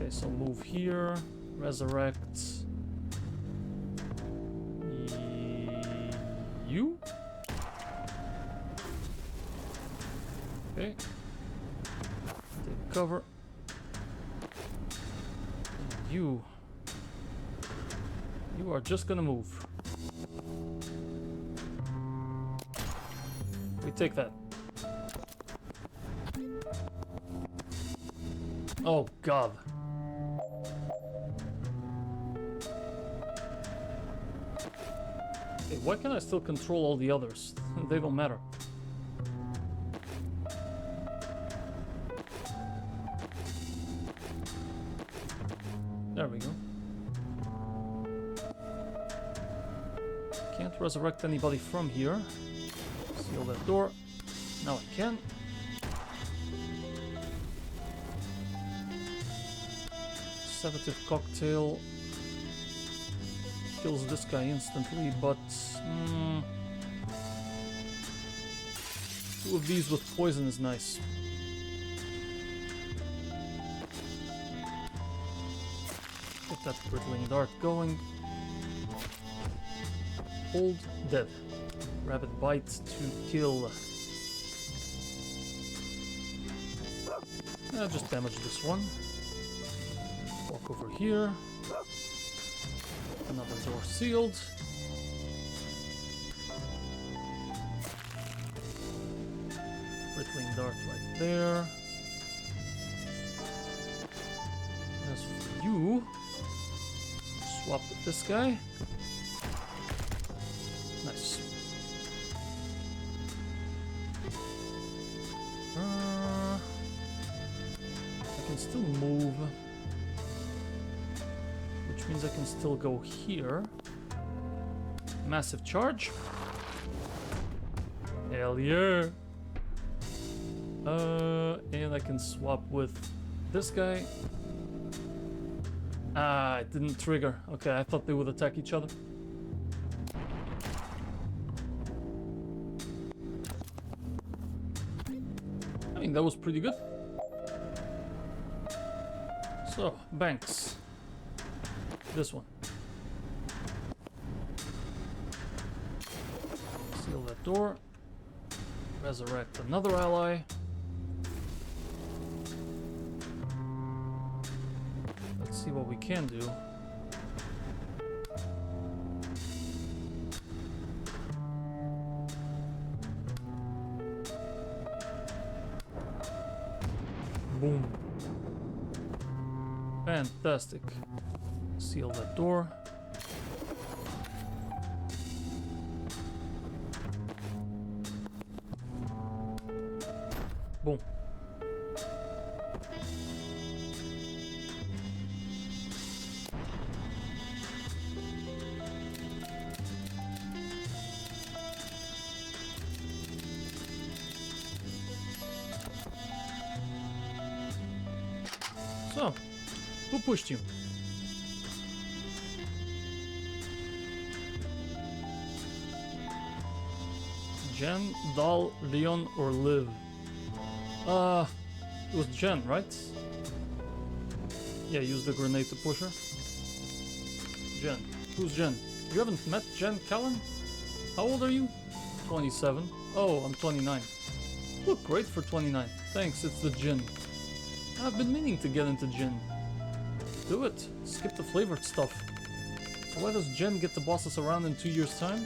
Okay, so move here, resurrect you. Okay, take cover. You are just gonna move. We take that. Oh God. Okay, why can I still control all the others? They don't matter. There we go. Can't resurrect anybody from here. Seal that door. Now I can. Sedative cocktail kills this guy instantly, but 2 of these with poison is nice. If Get that Britling Dart going. Hold dead. Rapid bite to kill. Just damage this one. Walk over here. Another door sealed. Britling Dart right there. As for you, swap with this guy. Nice. I can still move, which means I can still go here. Massive charge. Hell yeah. And I can swap with this guy. Ah, it didn't trigger. Okay, I thought they would attack each other. I mean, that was pretty good. So, banks. This one. Seal that door. Resurrect another ally. Let's see what we can do. Boom. Fantastic. Seal that door. Boom. So, who pushed you? Jen, Dal, Leon, or Liv? It was Jen, right? Yeah, use the grenade to push her. Jen. Who's Jen? You haven't met Jen Callan? How old are you? 27. Oh, I'm 29. Look great for 29. Thanks, it's the gin. I've been meaning to get into gin. Do it. Skip the flavored stuff. So why does Jen get to boss us around in 2 years' time?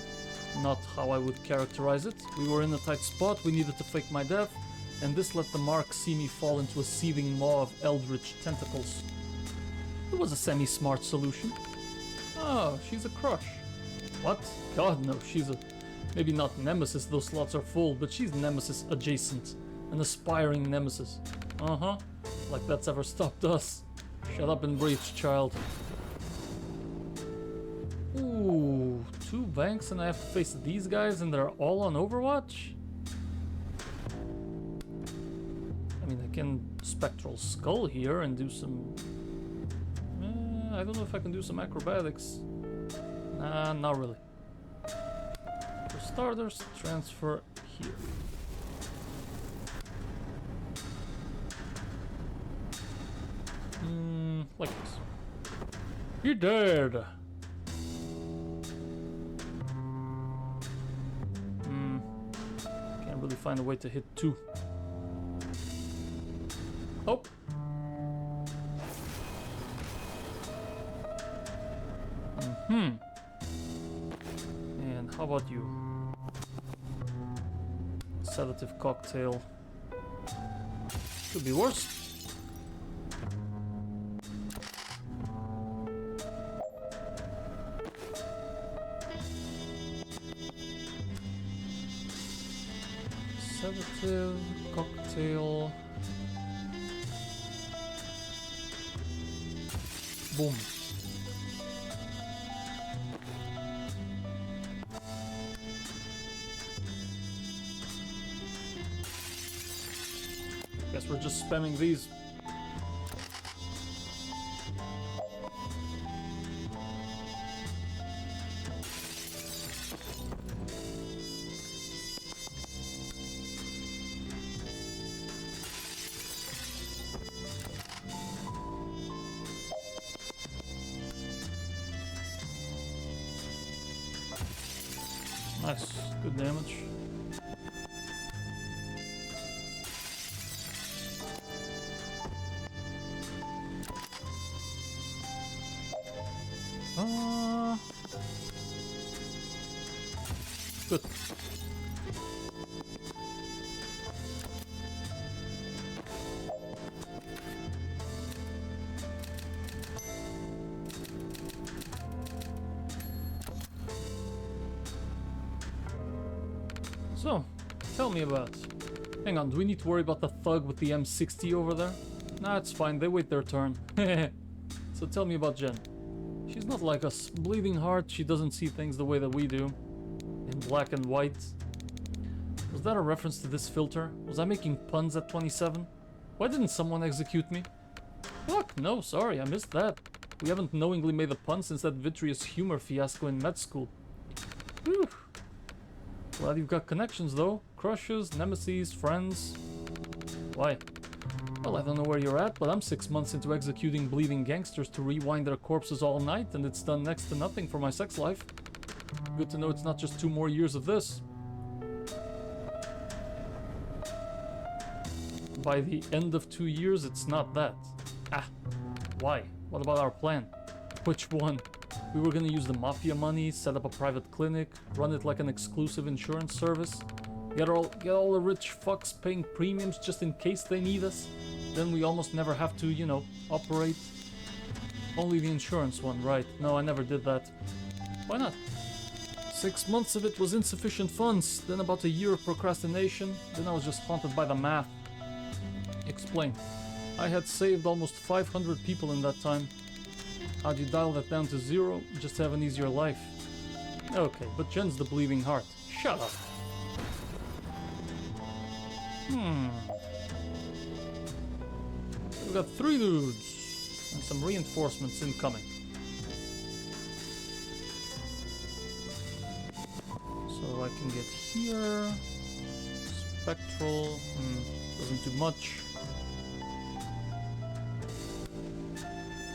Not how I would characterize it. We were in a tight spot, we needed to fake my death, and this let the mark see me fall into a seething maw of eldritch tentacles. It was a semi-smart solution. Oh, she's a crush. What? God, no, she's a... Maybe not Nemesis, those slots are full, but she's Nemesis adjacent. An aspiring Nemesis. Uh-huh. Like that's ever stopped us. Shut up and breathe, child. Ooh, 2 banks and I have to face these guys and they're all on Overwatch? I mean, I can Spectral Skull here and do some... I don't know if I can do some acrobatics. Nah, not really. For starters, transfer here. Like this. You're dead! Can't really find a way to hit 2. Oh! And how about you? Sedative cocktail. Could be worse. Sedative cocktail. Boom. Guess we're just spamming these. Nice, good damage. Good. So, tell me about it. Hang on, do we need to worry about the thug with the M60 over there? Nah, it's fine, they wait their turn. So tell me about Jen. She's not like us. Bleeding heart, she doesn't see things the way that we do. In black and white. Was that a reference to this filter? Was I making puns at 27? Why didn't someone execute me? Fuck, no, sorry, I missed that. We haven't knowingly made a pun since that vitreous humor fiasco in med school. Whew. Glad you've got connections though. Crushes, nemesis, friends. Why? Well, I don't know where you're at, but I'm 6 months into executing bleeding gangsters to rewind their corpses all night, and it's done next to nothing for my sex life. Good to know it's not just 2 more years of this. By the end of 2 years, it's not that. Ah, why? What about our plan? Which one? We were gonna use the mafia money, set up a private clinic, run it like an exclusive insurance service, get all the rich fucks paying premiums just in case they need us. Then we almost never have to, you know, operate. Only the insurance one, right? No, I never did that. Why not? 6 months of it was insufficient funds, then about a year of procrastination, then I was just haunted by the math. Explain. I had saved almost 500 people in that time. How'd you dial that down to 0? Just to have an easier life. Okay, but Jen's the bleeding heart. Shut up. We've got 3 dudes and some reinforcements incoming. So I can get here. Spectral. Doesn't do much.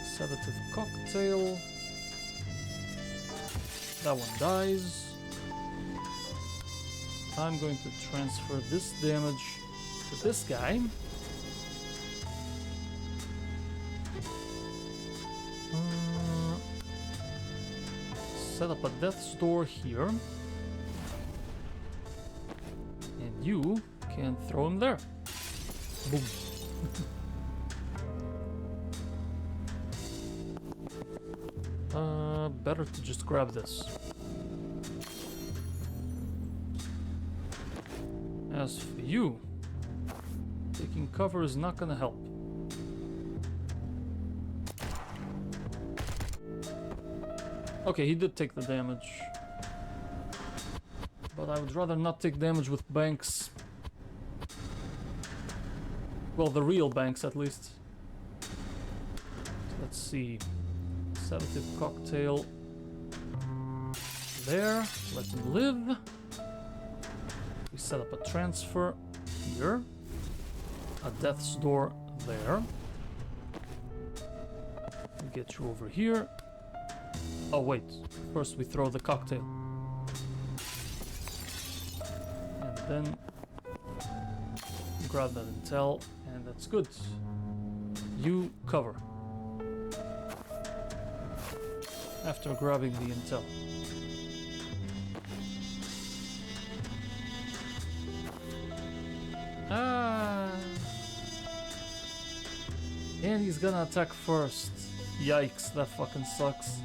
Sedative cocktail. That one dies. I'm going to transfer this damage to this guy. Set up a death's door here. And you can throw him there. Boom. Better to just grab this. As for you, taking cover is not gonna help. Okay, he did take the damage. But I would rather not take damage with banks. Well, the real banks at least. Let's see. Sedative cocktail. There. Let him live. We set up a transfer here. A death's door there. Get you over here. Oh wait, first we throw the cocktail. And then grab that intel, and that's good. You cover. After grabbing the intel. And he's gonna attack first. Yikes, that fucking sucks.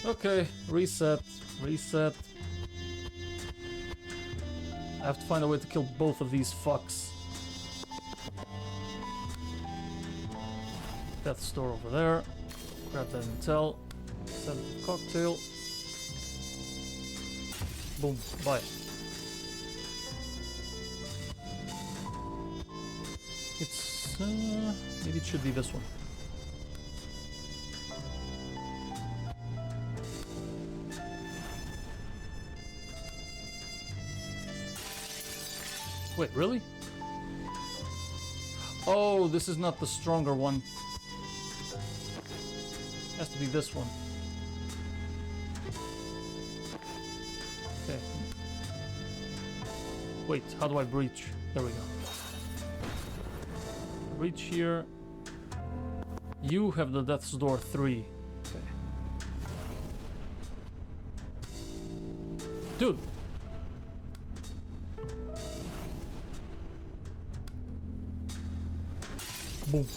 Okay, reset, reset. I have to find a way to kill both of these fucks. Death's door over there. Grab that intel. Set the cocktail. Boom, bye. It's, maybe it should be this one. Wait, really? Oh, this is not the stronger one. Has to be this one. Wait, how do I breach? There we go. Breach here. You have the Death's Door 3. Okay. Dude! Boom.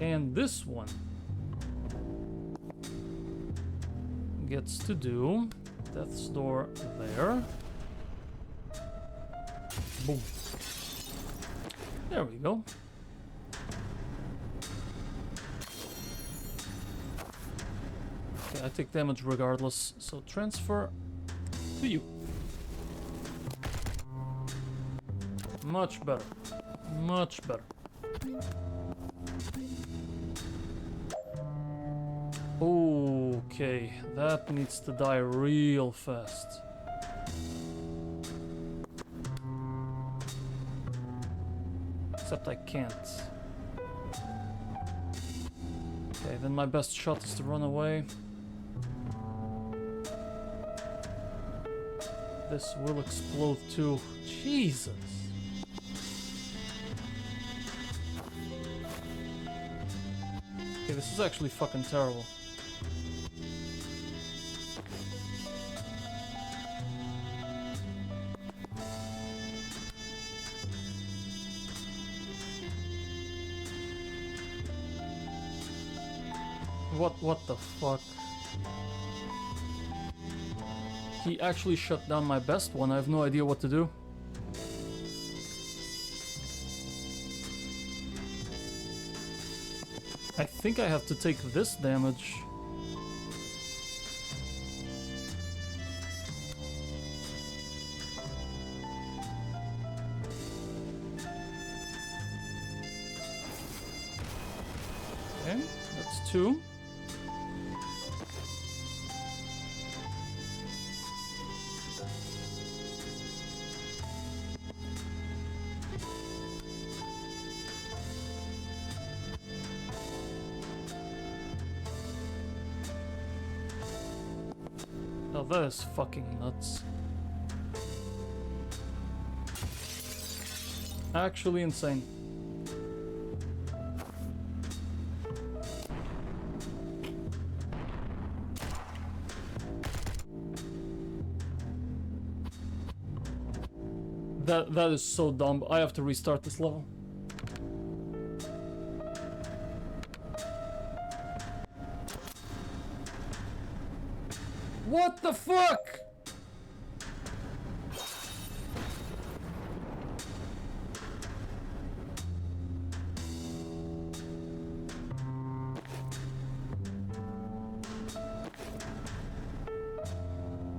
And this one gets to do Death's Door there. Boom. There we go. Okay, I take damage regardless, so transfer to you. Much better. Much better. Okay, that needs to die real fast. Except I can't. Okay, then my best shot is to run away. This will explode too. Jesus! Okay, this is actually fucking terrible. What the fuck? He actually shut down my best one. I have no idea what to do. I think I have to take this damage. Okay, that's 2. Oh, that is fucking nuts. Actually insane. That is so dumb. I have to restart this level. What the fuck?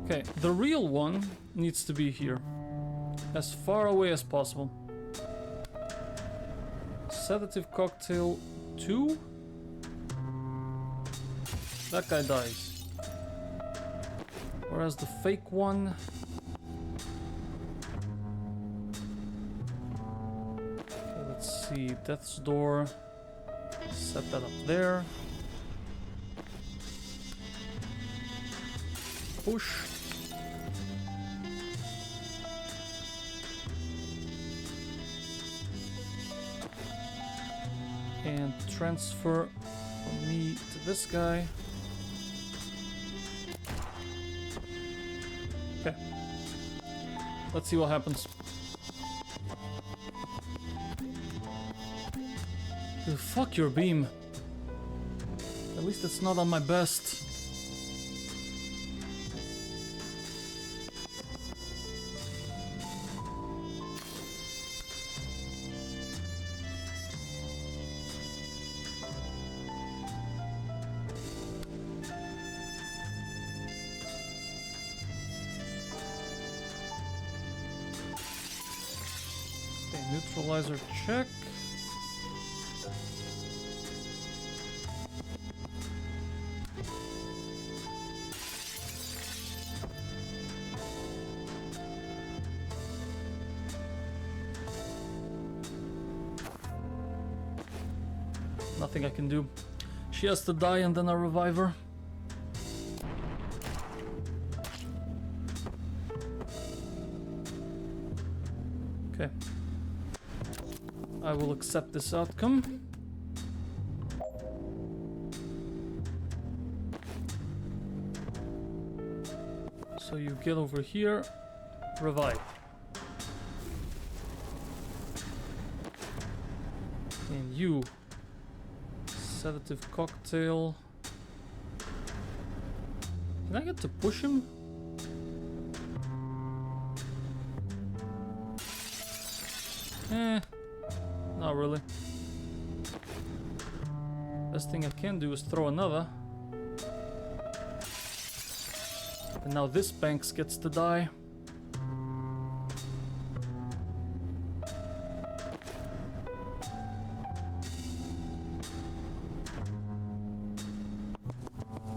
Okay, the real one needs to be here. As far away as possible. Sedative cocktail 2? That guy dies. Whereas the fake one... Okay, let's see, Death's Door. Set that up there. Push. And transfer from me to this guy. Okay. Let's see what happens. Dude, fuck your beam. At least it's not on my best. Neutralizer check. Nothing I can do. She has to die and then I revive her. I will accept this outcome. So you get over here, revive. And you, sedative cocktail. Can I get to push him? Not really. Best thing I can do is throw another. And now this Banks gets to die.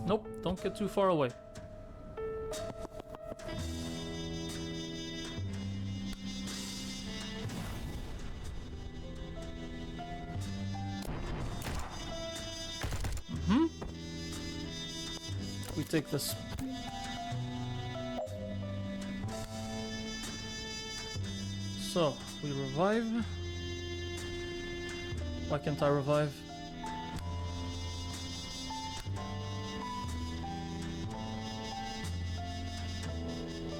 Nope, don't get too far away. We take this. So, we revive. Why can't I revive?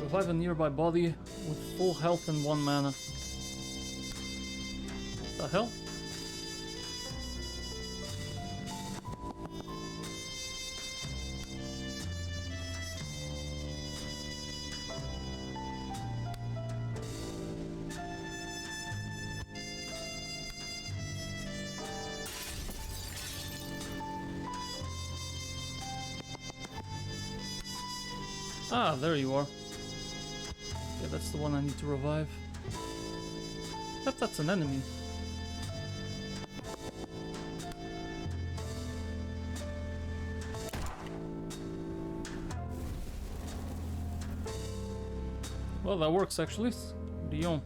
Revive a nearby body with full health and 1 mana. The hell? Ah, there you are. Yeah, that's the one I need to revive. Except that's an enemy. Well, that works actually. Dion.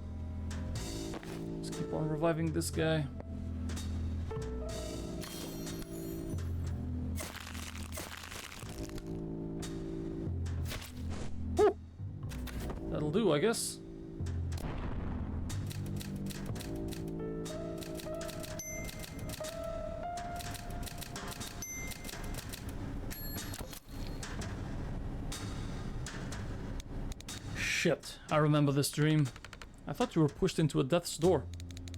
Let's keep on reviving this guy. That'll do, I guess. Shit, I remember this dream. I thought you were pushed into a death's door.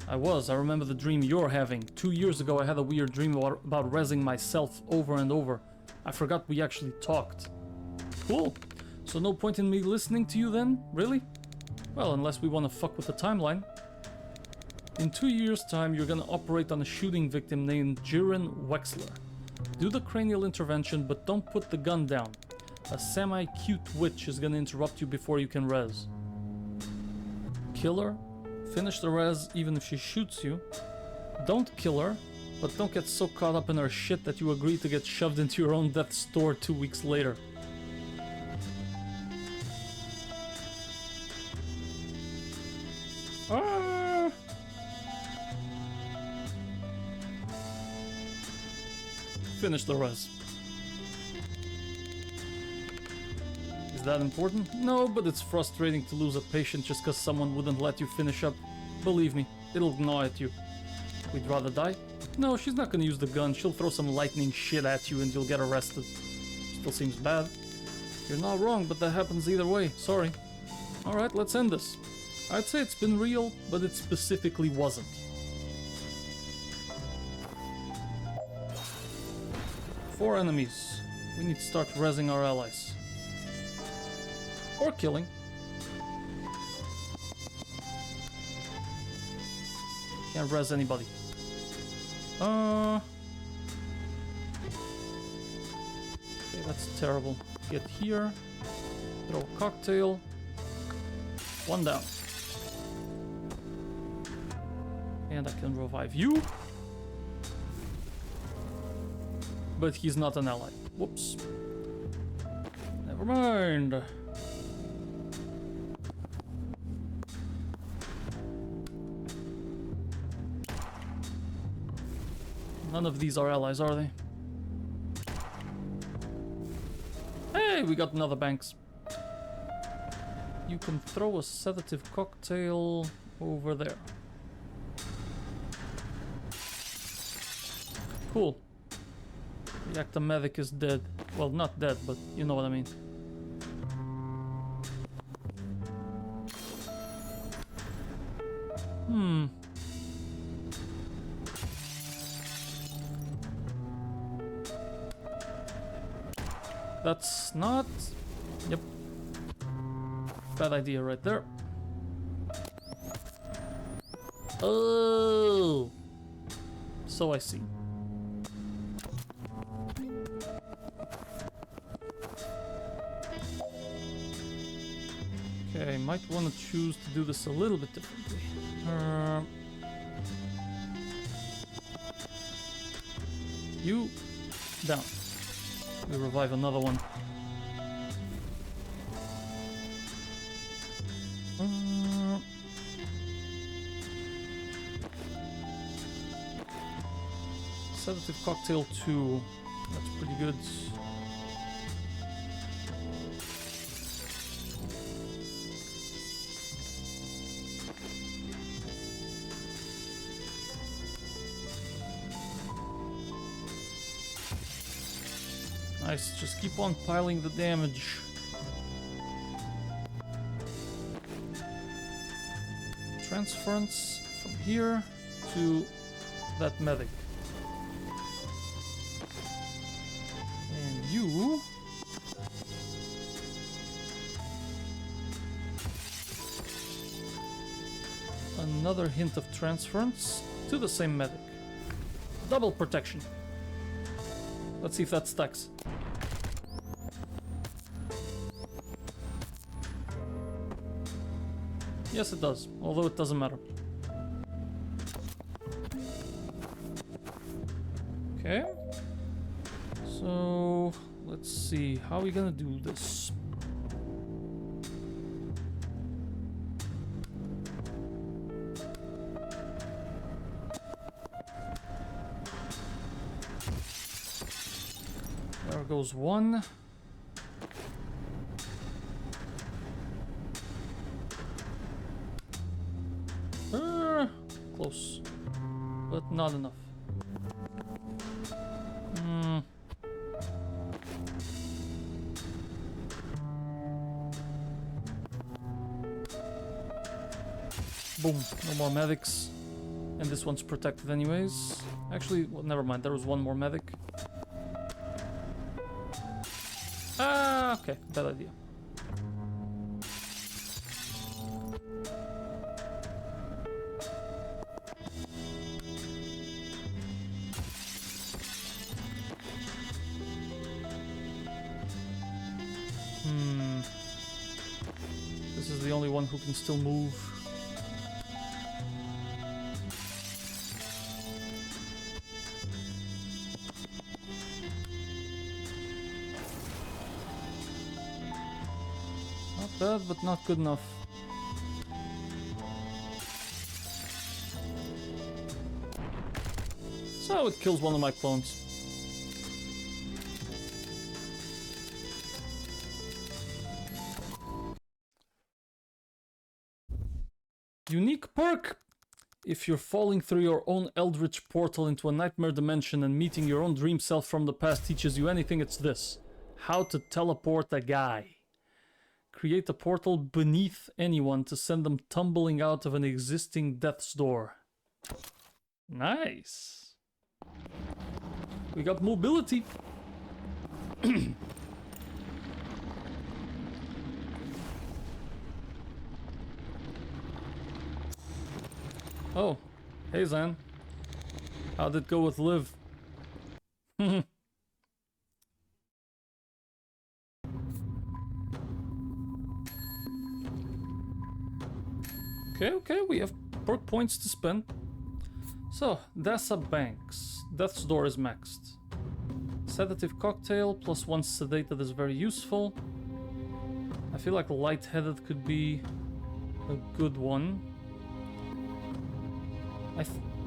I was. I remember the dream you're having. 2 years ago I had a weird dream about rezzing myself over and over. I forgot we actually talked. Cool. So no point in me listening to you then? Really? Well, unless we want to fuck with the timeline. In 2 years' time, you're gonna operate on a shooting victim named Jiren Wexler. Do the cranial intervention, but don't put the gun down. A semi-cute witch is gonna interrupt you before you can res. Kill her. Finish the res even if she shoots you. Don't kill her, but don't get so caught up in her shit that you agree to get shoved into your own death's door 2 weeks later. Ah! Finish the res. Is that important? No, but it's frustrating to lose a patient just because someone wouldn't let you finish up. Believe me, it'll gnaw at you. We'd rather die? No, she's not gonna use the gun. She'll throw some lightning shit at you and you'll get arrested. Still seems bad. You're not wrong, but that happens either way. Sorry. Alright, let's end this. I'd say it's been real, but it specifically wasn't. Four enemies. We need to start rezzing our allies. Or killing. Can't res anybody. Okay, that's terrible. Get here. Throw a cocktail. One down. And I can revive you. But he's not an ally. Whoops. Never mind. None of these are allies, are they? Hey, we got another Banks. You can throw a sedative cocktail over there. Cool. The Acta medic is dead. Well, not dead, but you know what I mean. That's not... Yep. Bad idea right there. Oh! So I see. Okay, might want to choose to do this a little bit differently. You down. We revive another one. Sedative cocktail 2. That's pretty good. Nice, just keep on piling the damage. Transference from here to that medic. And you... Another hint of transference to the same medic. Double protection. Let's see if that stacks. Yes, it does, although it doesn't matter. Okay. So, let's see. How are we gonna do this? There goes one. Close, but not enough. Boom, no more medics. And this one's protected anyways. Actually, well, never mind, there was one more medic. Ah, okay, bad idea. This is the only one who can still move. Not bad, but not good enough. So it kills one of my clones. Unique perk! If you're falling through your own eldritch portal into a nightmare dimension and meeting your own dream self from the past teaches you anything, it's this. How to teleport a guy. Create a portal beneath anyone to send them tumbling out of an existing death's door. Nice. We got mobility. Oh, hey Zan. How'd it go with Liv? Okay, we have perk points to spend. So, Dasa Banks. Death's Door is maxed. Sedative Cocktail, plus 1 sedated is very useful. I feel like Lightheaded could be a good one.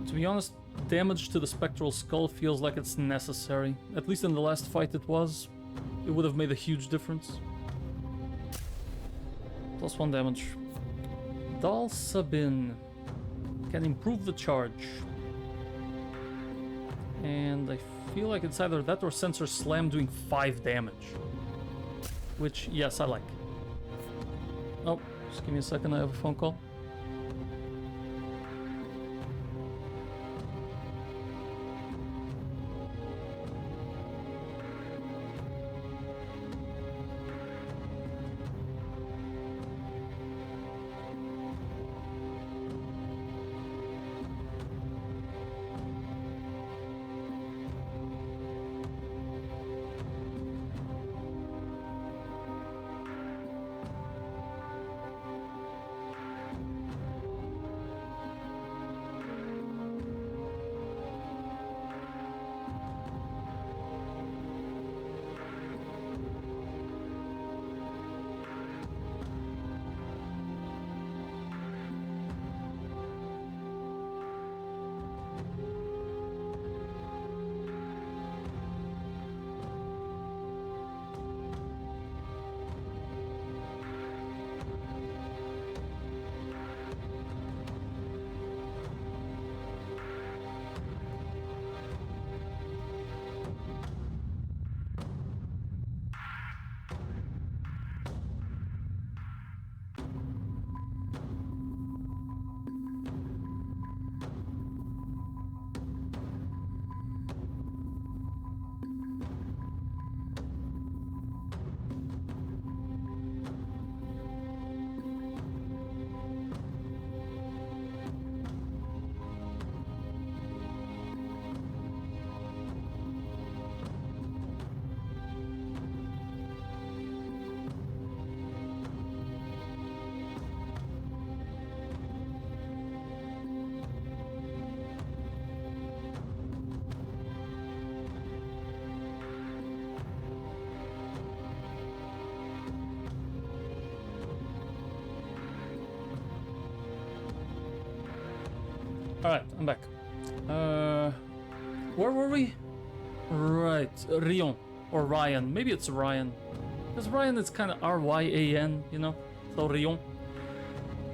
To be honest, damage to the Spectral Skull feels like it's necessary. At least in the last fight it was. It would have made a huge difference. Plus 1 damage. Dal Sabin can improve the charge. And I feel like it's either that or Sensor Slam doing 5 damage. Which, yes, I like. Oh, just give me a second, I have a phone call. Alright, I'm back. Where were we? Right, Rion. Or Ryan. Maybe it's Ryan. Because Ryan is kind of R-Y-A-N, you know? So Rion.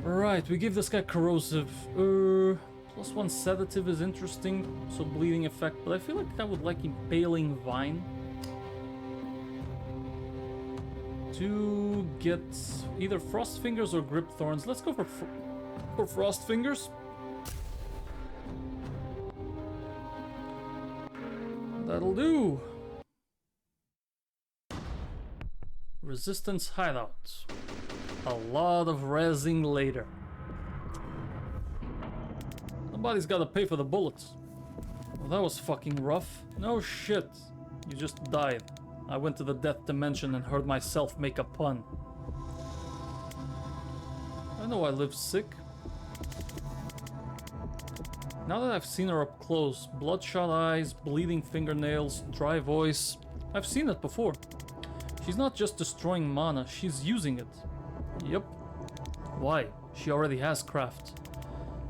Right, we give this guy corrosive. +1 sedative is interesting. So bleeding effect. But I feel like I would like impaling vine. To get either frost fingers or grip thorns. Let's go for frost fingers. That'll do. Resistance hideout. A lot of rezzing later. Somebody's gotta pay for the bullets. Well, that was fucking rough. No shit. You just died. I went to the death dimension and heard myself make a pun. I know I live sick. Now that I've seen her up close, bloodshot eyes, bleeding fingernails, dry voice, I've seen it before. She's not just destroying mana, she's using it. Yep. Why? She already has craft.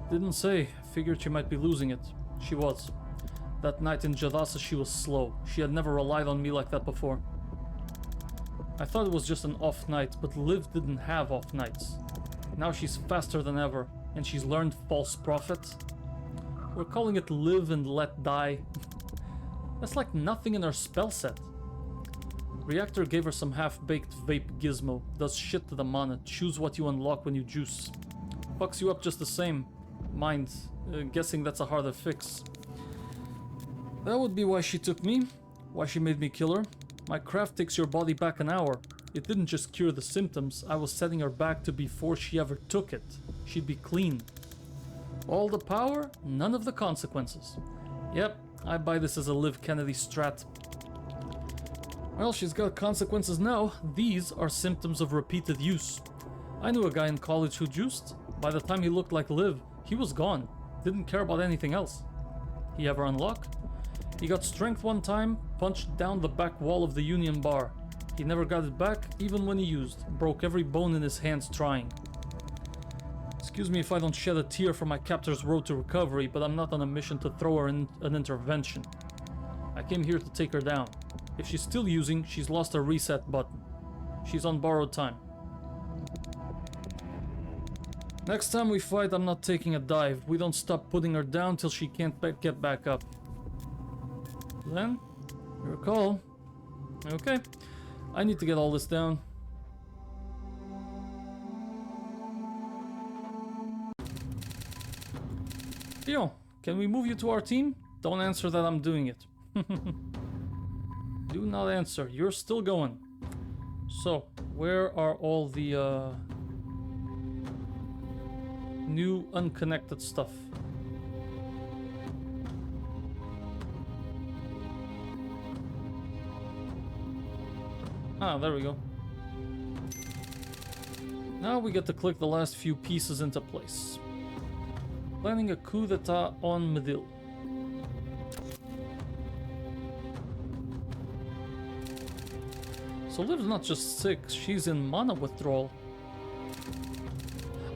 Didn't say, figured she might be losing it. She was. That night in Jadasa she was slow. She had never relied on me like that before. I thought it was just an off night, but Liv didn't have off nights. Now she's faster than ever, and she's learned False Prophet. We're calling it Live and Let Die. That's like nothing in her spell set. Reactor gave her some half-baked vape gizmo. Does shit to the mana. Choose what you unlock when you juice. Fucks you up just the same. Mind. Guessing that's a harder fix. That would be why she took me. Why she made me kill her. My craft takes your body back an hour. It didn't just cure the symptoms. I was setting her back to before she ever took it. She'd be clean. All the power, none of the consequences. Yep, I buy this as a Liv Kennedy strat. Well, she's got consequences now. These are symptoms of repeated use. I knew a guy in college who juiced. By the time he looked like Liv, he was gone. Didn't care about anything else. He ever unlock? He got strength one time, punched down the back wall of the Union Bar. He never got it back, even when he used. Broke every bone in his hands trying. Excuse me if I don't shed a tear for my captor's road to recovery, but I'm not on a mission to throw her in an intervention. I came here to take her down. If she's still using, she's lost her reset button. She's on borrowed time. Next time we fight, I'm not taking a dive. We don't stop putting her down till she can't get back up. Then, your call. Okay. I need to get all this down. Theo, can we move you to our team? Don't answer that I'm doing it. Do not answer. You're still going. So, where are all the new unconnected stuff? Ah, there we go. Now we get to click the last few pieces into place. Planning a coup d'etat on Midil. So Liv's not just sick, she's in mana withdrawal.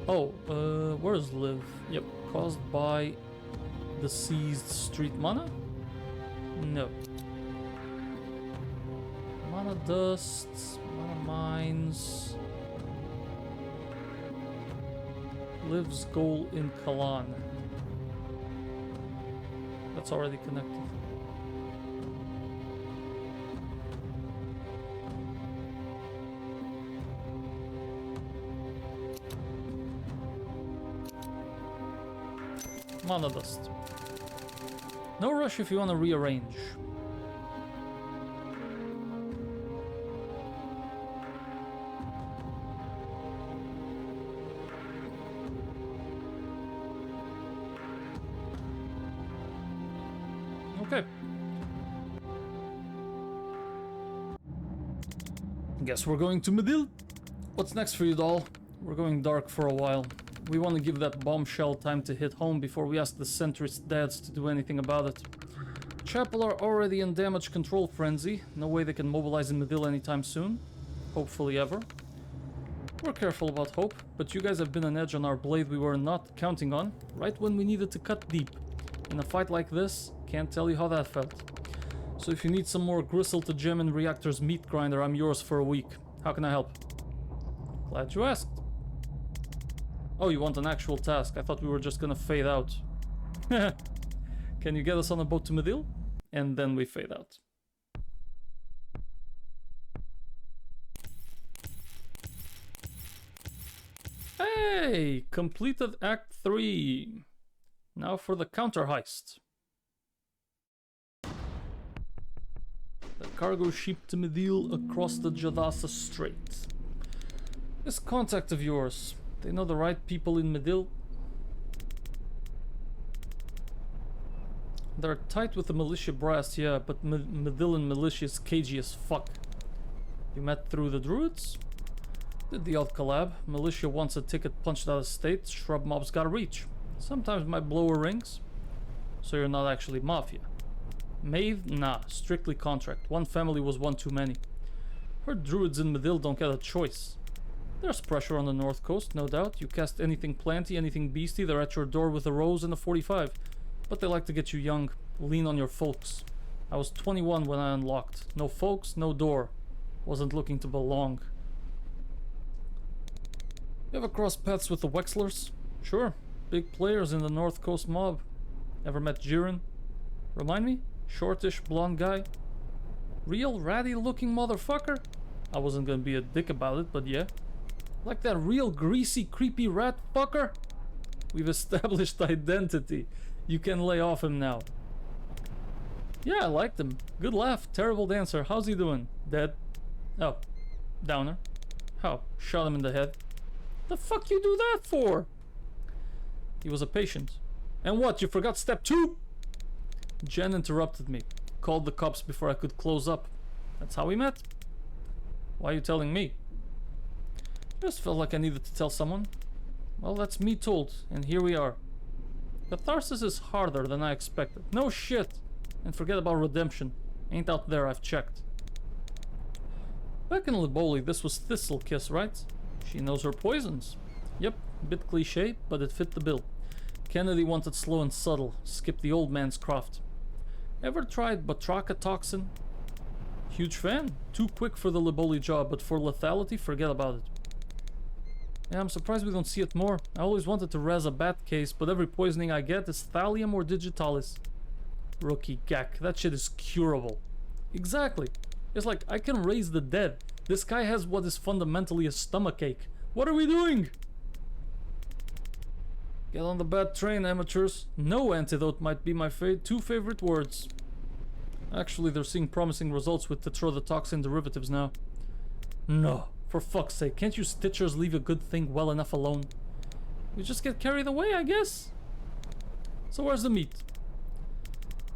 Oh, where's Liv? Yep, caused by the seized street mana? No. Mana dust, mana mines. Liv's goal in Kalan. That's already connected. Mana dust. No rush if you want to rearrange. Okay. Guess we're going to Midil. What's next for you, doll? We're going dark for a while. We want to give that bombshell time to hit home before we ask the centrist dads to do anything about it. Chapel are already in damage control frenzy. No way they can mobilize in Midil anytime soon. Hopefully ever. We're careful about hope, but you guys have been an edge on our blade we were not counting on, right when we needed to cut deep. In a fight like this, can't tell you how that felt. So if you need some more gristle to gem in Reactor's meat grinder, I'm yours for a week. How can I help? Glad you asked. Oh, you want an actual task? I thought we were just gonna fade out. Can you get us on a boat to Midil? And then we fade out. Hey! Completed Act 3. Now for the counter heist. The cargo ship to Midil across the Jadasa Strait. This contact of yours, they know the right people in Midil. They're tight with the militia brass, yeah, but Midillan militia is cagey as fuck. You met through the druids? Did the odd collab. Militia wants a ticket punched out of state, shrub mobs gotta reach. Sometimes my blower rings. So you're not actually mafia. Maeve? Nah, strictly contract. One family was one too many. Heard druids in Midil don't get a choice. There's pressure on the north coast, no doubt. You cast anything planty, anything beastie, they're at your door with a rose and a 45. But they like to get you young. Lean on your folks. I was 21 when I unlocked. No folks, no door. Wasn't looking to belong. You ever crossed paths with the Wexlers? Sure. Big players in the north coast mob. Ever met Jiren? Remind me? Shortish, blonde guy? Real ratty looking motherfucker? I wasn't gonna be a dick about it, but yeah. Like that real greasy, creepy rat fucker? We've established identity. You can lay off him now. Yeah, I liked him. Good laugh. Terrible dancer. How's he doing? Dead? Oh. Downer. How? Shot him in the head. The fuck you do that for? He was a patient. And what? You forgot step 2? Jen interrupted me. Called the cops before I could close up. That's how we met. Why are you telling me? Just felt like I needed to tell someone. Well, that's me told, and here we are. Catharsis is harder than I expected. No shit! And forget about redemption. Ain't out there, I've checked. Back in Liboli, this was Thistle Kiss, right? She knows her poisons. Yep, bit cliche, but it fit the bill. Kennedy wanted slow and subtle, skip the old man's craft. Ever tried Batraka toxin? Huge fan. Too quick for the Liboli job, but for lethality, forget about it. Yeah, I'm surprised we don't see it more. I always wanted to res a bat case, but every poisoning I get is thallium or digitalis. Rookie Gak. That shit is curable. Exactly. It's like, I can raise the dead. This guy has what is fundamentally a stomachache. What are we doing? Get on the bad train, amateurs. No antidote might be my two favorite words. Actually, they're seeing promising results with tetrodotoxin derivatives now. No. For fuck's sake, can't you Stitchers leave a good thing well enough alone? You just get carried away, I guess. So where's the meat?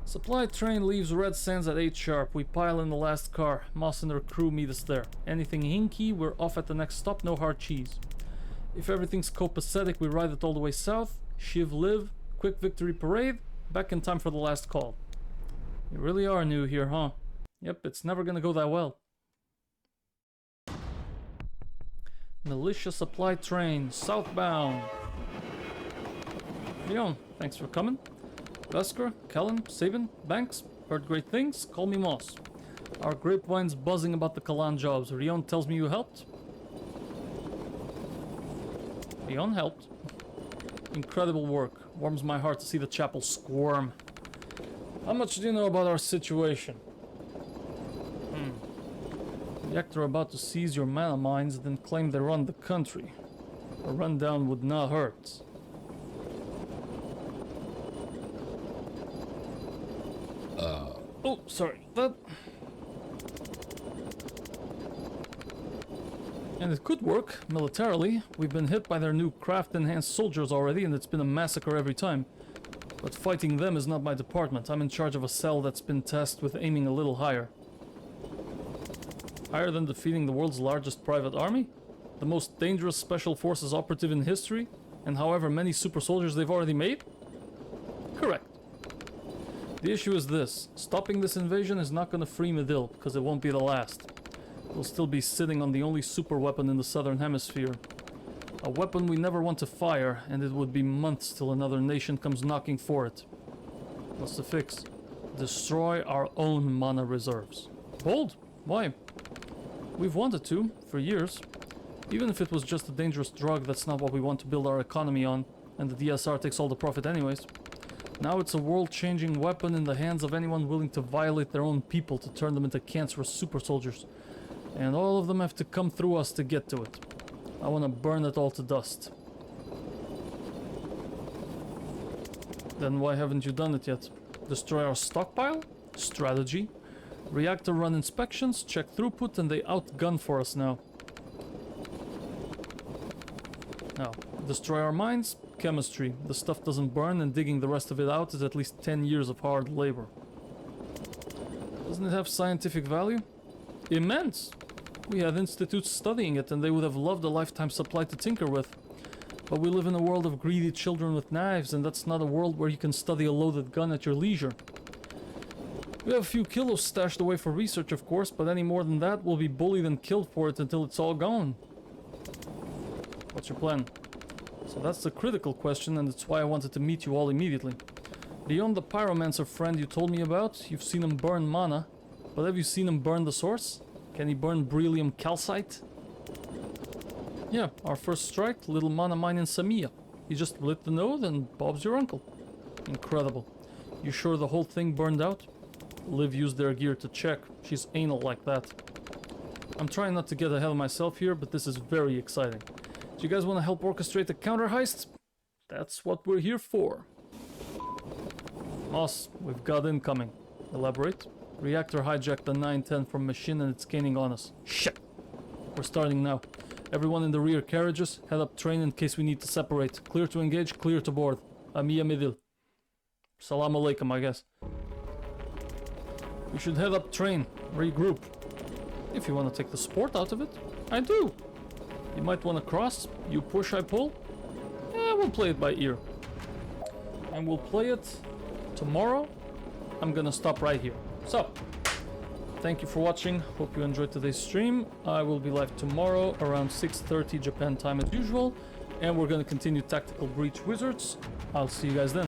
Supply train leaves Red Sands at 8 sharp. We pile in the last car. Moss and her crew meet us there. Anything hinky, we're off at the next stop. No hard cheese. If everything's copacetic, we ride it all the way south. Shiv live. Quick victory parade. Back in time for the last call. You really are new here, huh? Yep, it's never gonna go that well. Militia supply train, southbound. Leon, thanks for coming. Vesker, Kellen, Sabin, Banks, heard great things, call me Moss. Our grapevine's buzzing about the Kalan jobs. Rion tells me you helped. Rion helped. Incredible work. Warms my heart to see the chapel squirm. How much do you know about our situation? The Yak are about to seize your mana mines, then claim they run the country. A rundown would not hurt. Oh, sorry. That... And it could work, militarily. We've been hit by their new craft-enhanced soldiers already, and it's been a massacre every time. But fighting them is not my department. I'm in charge of a cell that's been tasked with aiming a little higher. Higher than defeating the world's largest private army? The most dangerous special forces operative in history? And however many super soldiers they've already made? Correct. The issue is this. Stopping this invasion is not gonna free Midil, because it won't be the last. We'll still be sitting on the only super weapon in the southern hemisphere. A weapon we never want to fire, and it would be months till another nation comes knocking for it. What's the fix? Destroy our own mana reserves. Bold? Why? We've wanted to, for years. Even if it was just a dangerous drug, that's not what we want to build our economy on, and the DSR takes all the profit anyways. Now it's a world-changing weapon in the hands of anyone willing to violate their own people to turn them into cancerous super soldiers. And all of them have to come through us to get to it. I want to burn it all to dust. Then why haven't you done it yet? Destroy our stockpile? Strategy. Reactor run inspections, check throughput, and they outgun for us now. Now, destroy our mines? Chemistry. The stuff doesn't burn, and digging the rest of it out is at least 10 years of hard labor. Doesn't it have scientific value? Immense! We had institutes studying it, and they would have loved a lifetime supply to tinker with. But we live in a world of greedy children with knives, and that's not a world where you can study a loaded gun at your leisure. We have a few kilos stashed away for research, of course, but any more than that, we'll be bullied and killed for it until it's all gone. What's your plan? So that's the critical question, and it's why I wanted to meet you all immediately. Beyond the pyromancer friend you told me about, you've seen him burn mana, but have you seen him burn the source? Can he burn beryllium calcite? Yeah, our first strike, little mana mine in Samia. He just lit the node and Bob's your uncle. Incredible. You sure the whole thing burned out? Liv used their gear to check. She's anal like that. I'm trying not to get ahead of myself here, but this is very exciting. Do you guys want to help orchestrate the counter heist? That's what we're here for. Moss, we've got incoming. Elaborate. Reactor hijacked the 910 from machine and it's gaining on us. Shit! We're starting now. Everyone in the rear carriages, head up train in case we need to separate. Clear to engage, clear to board. Amiya Midil. Salam alaikum, I guess. We should head up train, regroup. If you want to take the sport out of it, I do. You might want to cross, you push, I pull. We'll play it by ear. And we'll play it tomorrow. I'm gonna stop right here. So, thank you for watching. Hope you enjoyed today's stream. I will be live tomorrow around 6:30 Japan time as usual. And we're gonna continue Tactical Breach Wizards. I'll see you guys then.